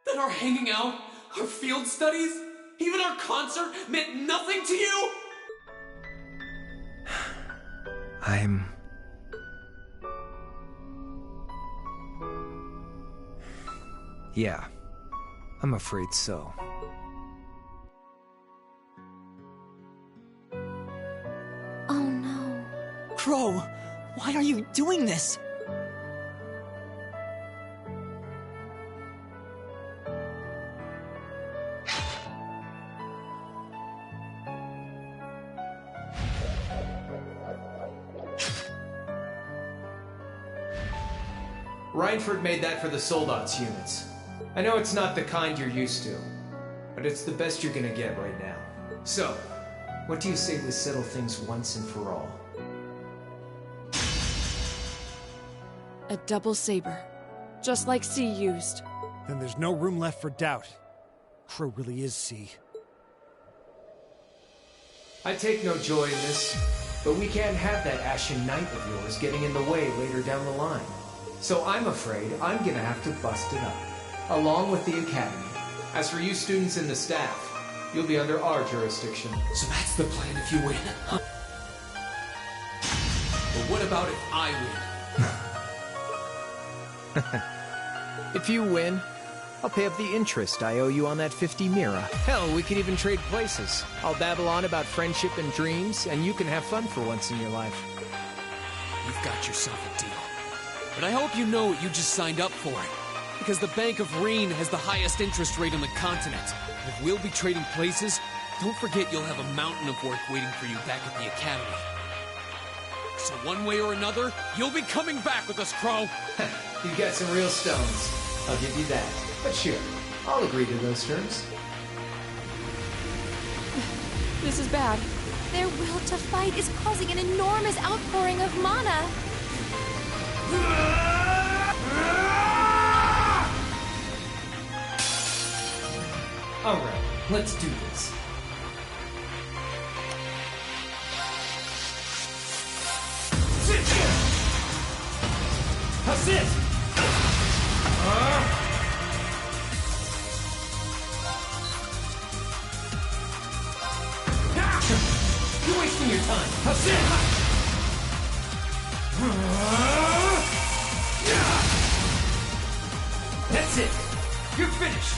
That our hanging out, our field studies, even our concert meant nothing to you? Yeah, I'm afraid so. Oh no. Crow, why are you doing this? Reinford made that for the Soldats units. I know it's not the kind you're used to, but it's the best you're gonna get right now. So, what do you say we settle things once and for all? A double saber. Just like C used. Then there's no room left for doubt. Crow really is C. I take no joy in this, but we can't have that Ashen Knight of yours getting in the way later down the line. So I'm afraid I'm gonna have to bust it up, along with the Academy. As for you students and the staff, you'll be under our jurisdiction. So that's the plan if you win, huh? But what about if I win? If you win, I'll pay up the interest I owe you on that 50 Mira. Hell, we could even trade places. I'll babble on about friendship and dreams, and you can have fun for once in your life. You've got yourself a deal. But I hope you know what you just signed up for. Because the Bank of Reen has the highest interest rate on the continent. And if we'll be trading places, don't forget you'll have a mountain of work waiting for you back at the Academy. So one way or another, you'll be coming back with us, Crow. You got some real stones. I'll give you that. But sure, I'll agree to those terms. This is bad. Their will to fight is causing an enormous outpouring of mana. Alright, let's do this. Sit here! That's it! You're wasting your time. That's it! That's it. You're finished.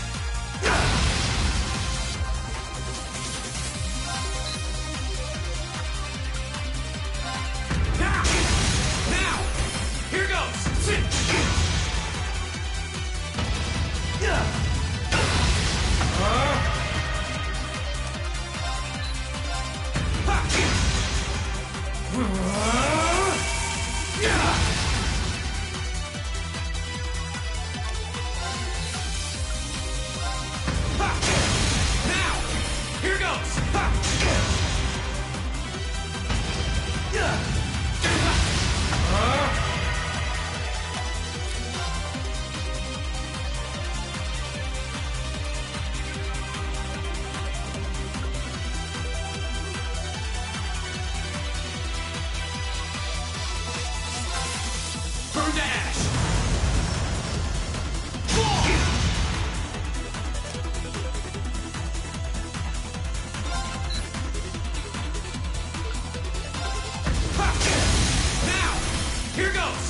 Now! Here goes! Sit! Burn to ash! Now! Here goes!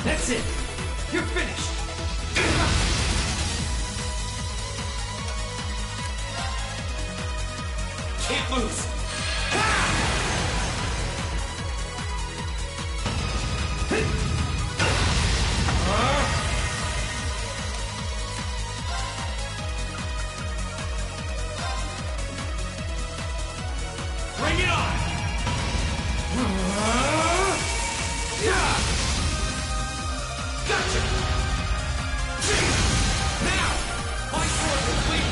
That's it. You're finished. Can't lose! Bring it on! Gotcha! Now! My sword will bleed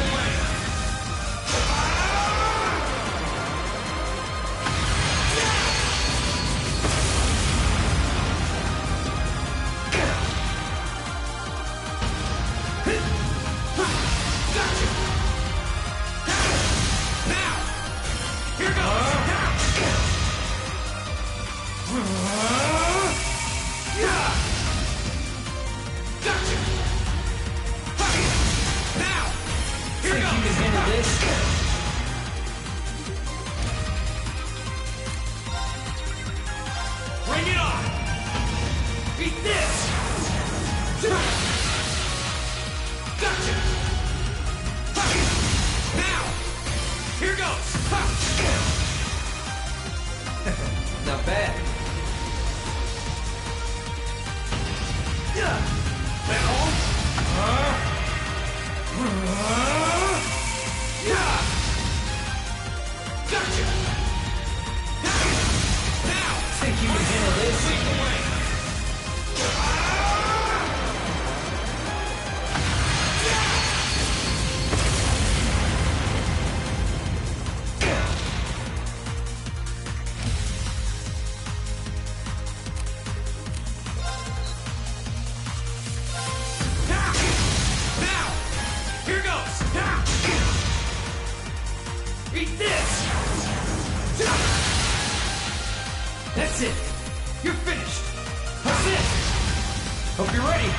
Hope you're ready.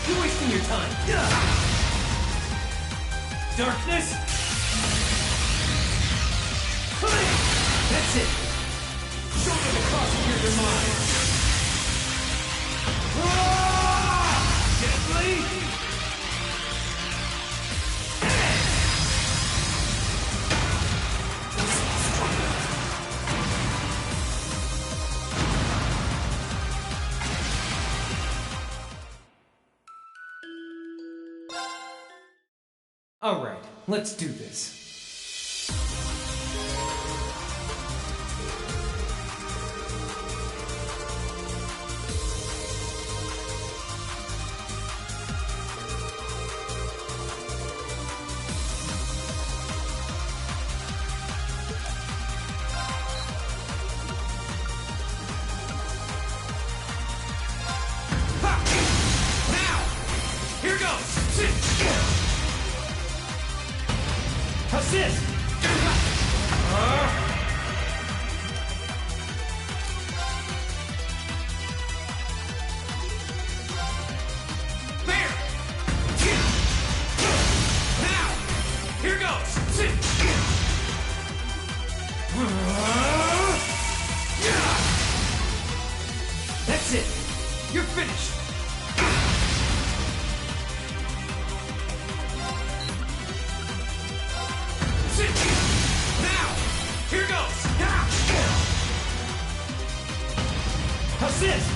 You're wasting your time. Darkness. That's it. Show me the cross of your mind. Gently. All right, let's do this. Assist! There! Now! Here goes! That's it! You're finished! Assist!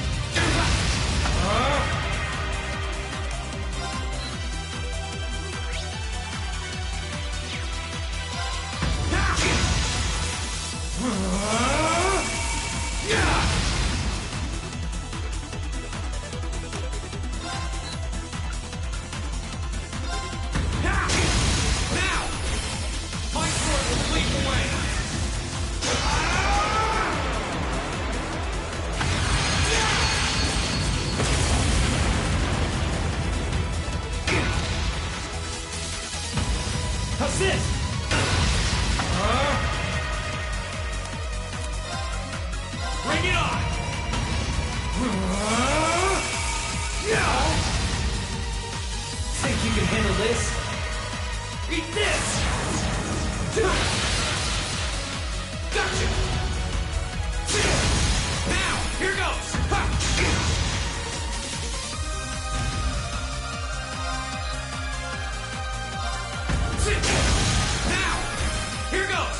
Now! My sword will leap away! Assist! Bring it on! Think you can handle this? Eat this! Gotcha! Now, here goes! Now! Here goes!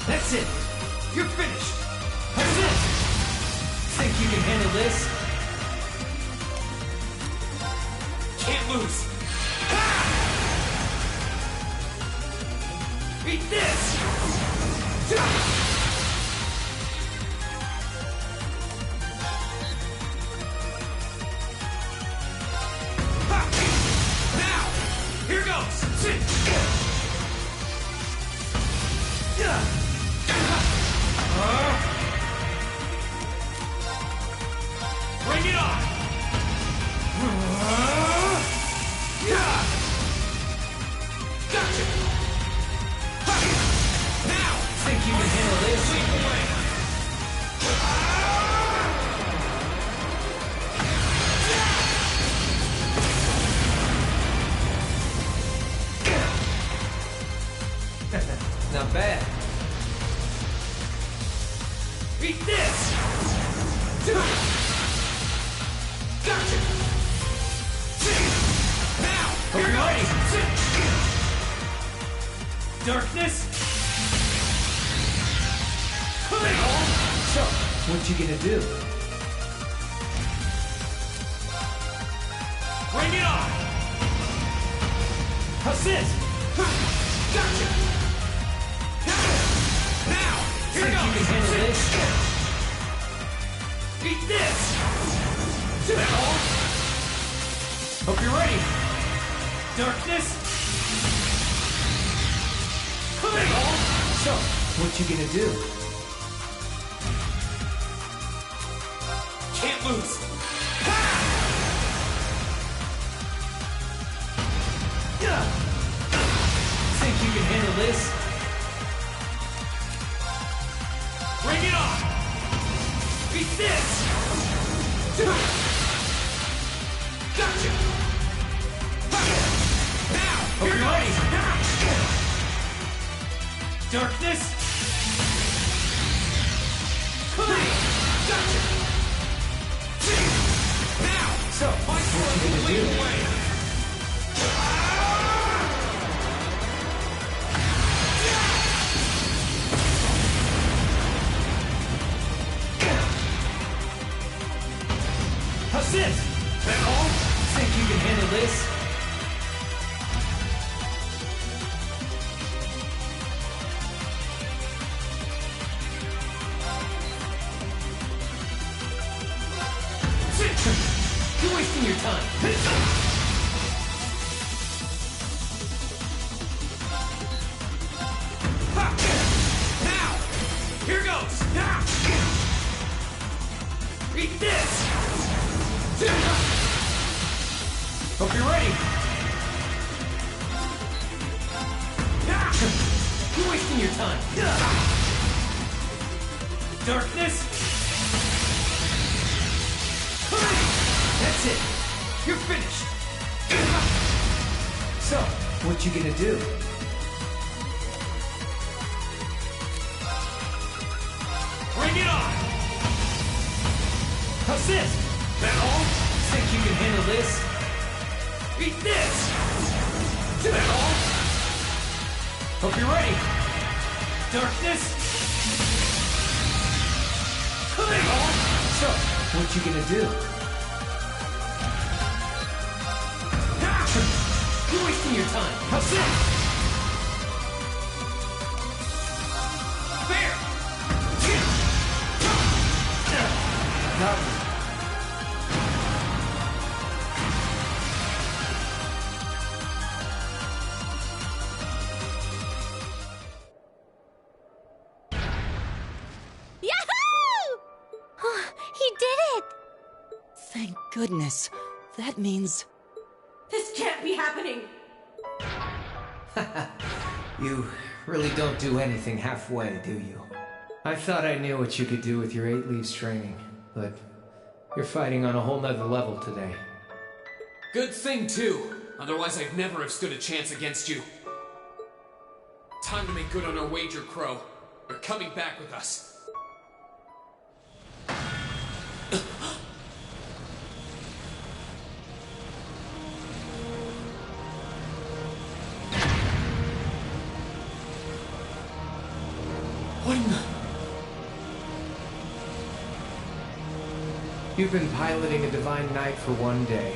That's it! You're finished! That's it! Think you can handle this? Can't lose! Eat this! Now! Here goes! Bring it on! Gotcha! Now! Think you can handle this? Leap away! Not bad. Eat this! Gotcha! Now! Here goes! Darkness! So, what you gonna do? Bring it on! Assist! Gotcha! Now! Here goes! You can handle this? Eat this! Hope you're ready! Darkness! So, what you gonna do? Can't lose! Think you can handle this? Bring it on! Beat this! Gotcha! Now! Hope Here you're ready! goes! Darkness! Gotcha! Now! So, My sword will lead the way! Assist! That all? Think you can handle this? You're wasting your time. Now! Here goes! Eat this! Hope you're ready. You're wasting your time. Darkness. That's it. You're finished. So, what you gonna do? Bring it on! Assist. That all? Think you can handle this? Eat this! That all? Hope you're ready. Darkness. That all? So, what you gonna do? You're wasting your time. Assist. There! Now. Thank goodness. That means... This can't be happening! You really don't do anything halfway, do you? I thought I knew what you could do with your 8 leaves training, but you're fighting on a whole nother level today. Good thing, too. Otherwise, I'd never have stood a chance against you. Time to make good on our wager, Crow. You're coming back with us. What in the... You've been piloting a Divine Knight for 1 day.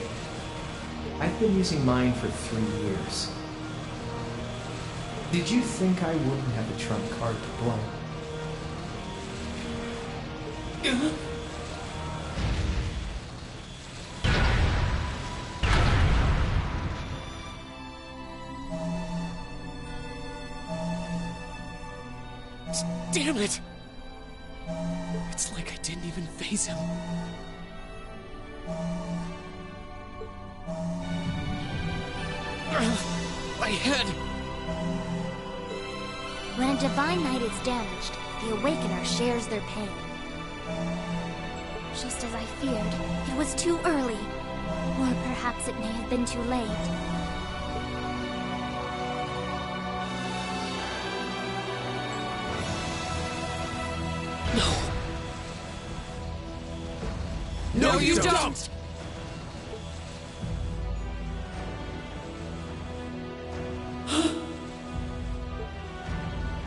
I've been using mine for 3 years. Did you think I wouldn't have a trump card to blow? Damn it! It's like I didn't even face him. My head! When a Divine Knight is damaged, the Awakener shares their pain. Just as I feared, it was too early. Or perhaps it may have been too late. No, you don't!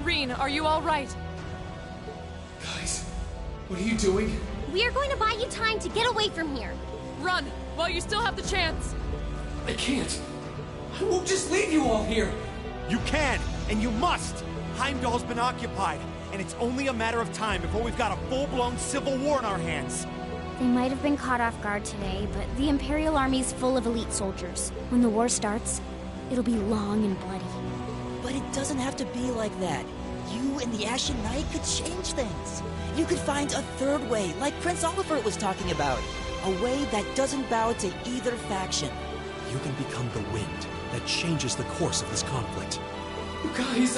Reen, are you all right? Guys, what are you doing? We are going to buy you time to get away from here. Run, while you still have the chance. I can't. I won't just leave you all here. You can, and you must! Heimdall's been occupied, and it's only a matter of time before we've got a full-blown civil war in our hands. They might have been caught off guard today, but the Imperial Army's full of elite soldiers. When the war starts, it'll be long and bloody. But it doesn't have to be like that. You and the Ashen Knight could change things. You could find a third way, like Prince Oliver was talking about. A way that doesn't bow to either faction. You can become the wind that changes the course of this conflict. You guys,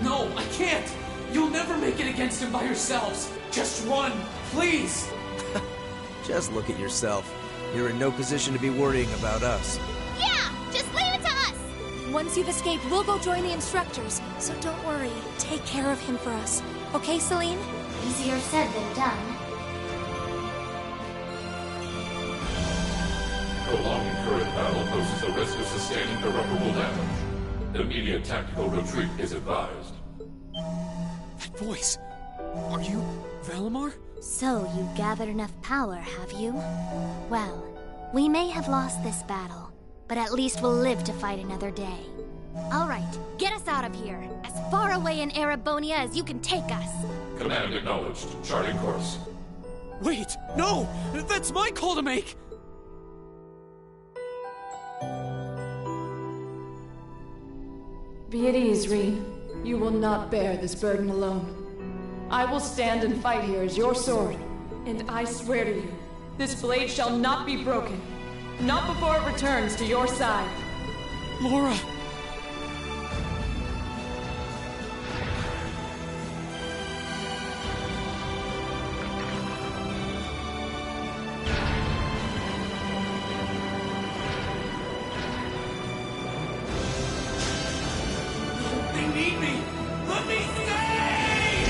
No, I can't! You'll never make it against him by yourselves! Just run, please! Just look at yourself. You're in no position to be worrying about us. Yeah! Just leave it to us! Once you've escaped, we'll go join the instructors. So don't worry. Take care of him for us. Okay, Celine? Easier said than done. Prolonging current battle poses the risk of sustaining irreparable damage. Immediate tactical retreat is advised. That voice! Are you Valimar? So you gathered enough power, have you? Well, we may have lost this battle, but at least we'll live to fight another day. All right, get us out of here. As far away in Erebonia as you can take us. Command acknowledged. Charting course. Wait! No! That's my call to make! Be at ease, Reen. You will not bear this burden alone. I will stand and fight here as your sword. And I swear to you, this blade shall not be broken. Not before it returns to your side. Laura! They need me! Let me stay!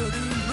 looking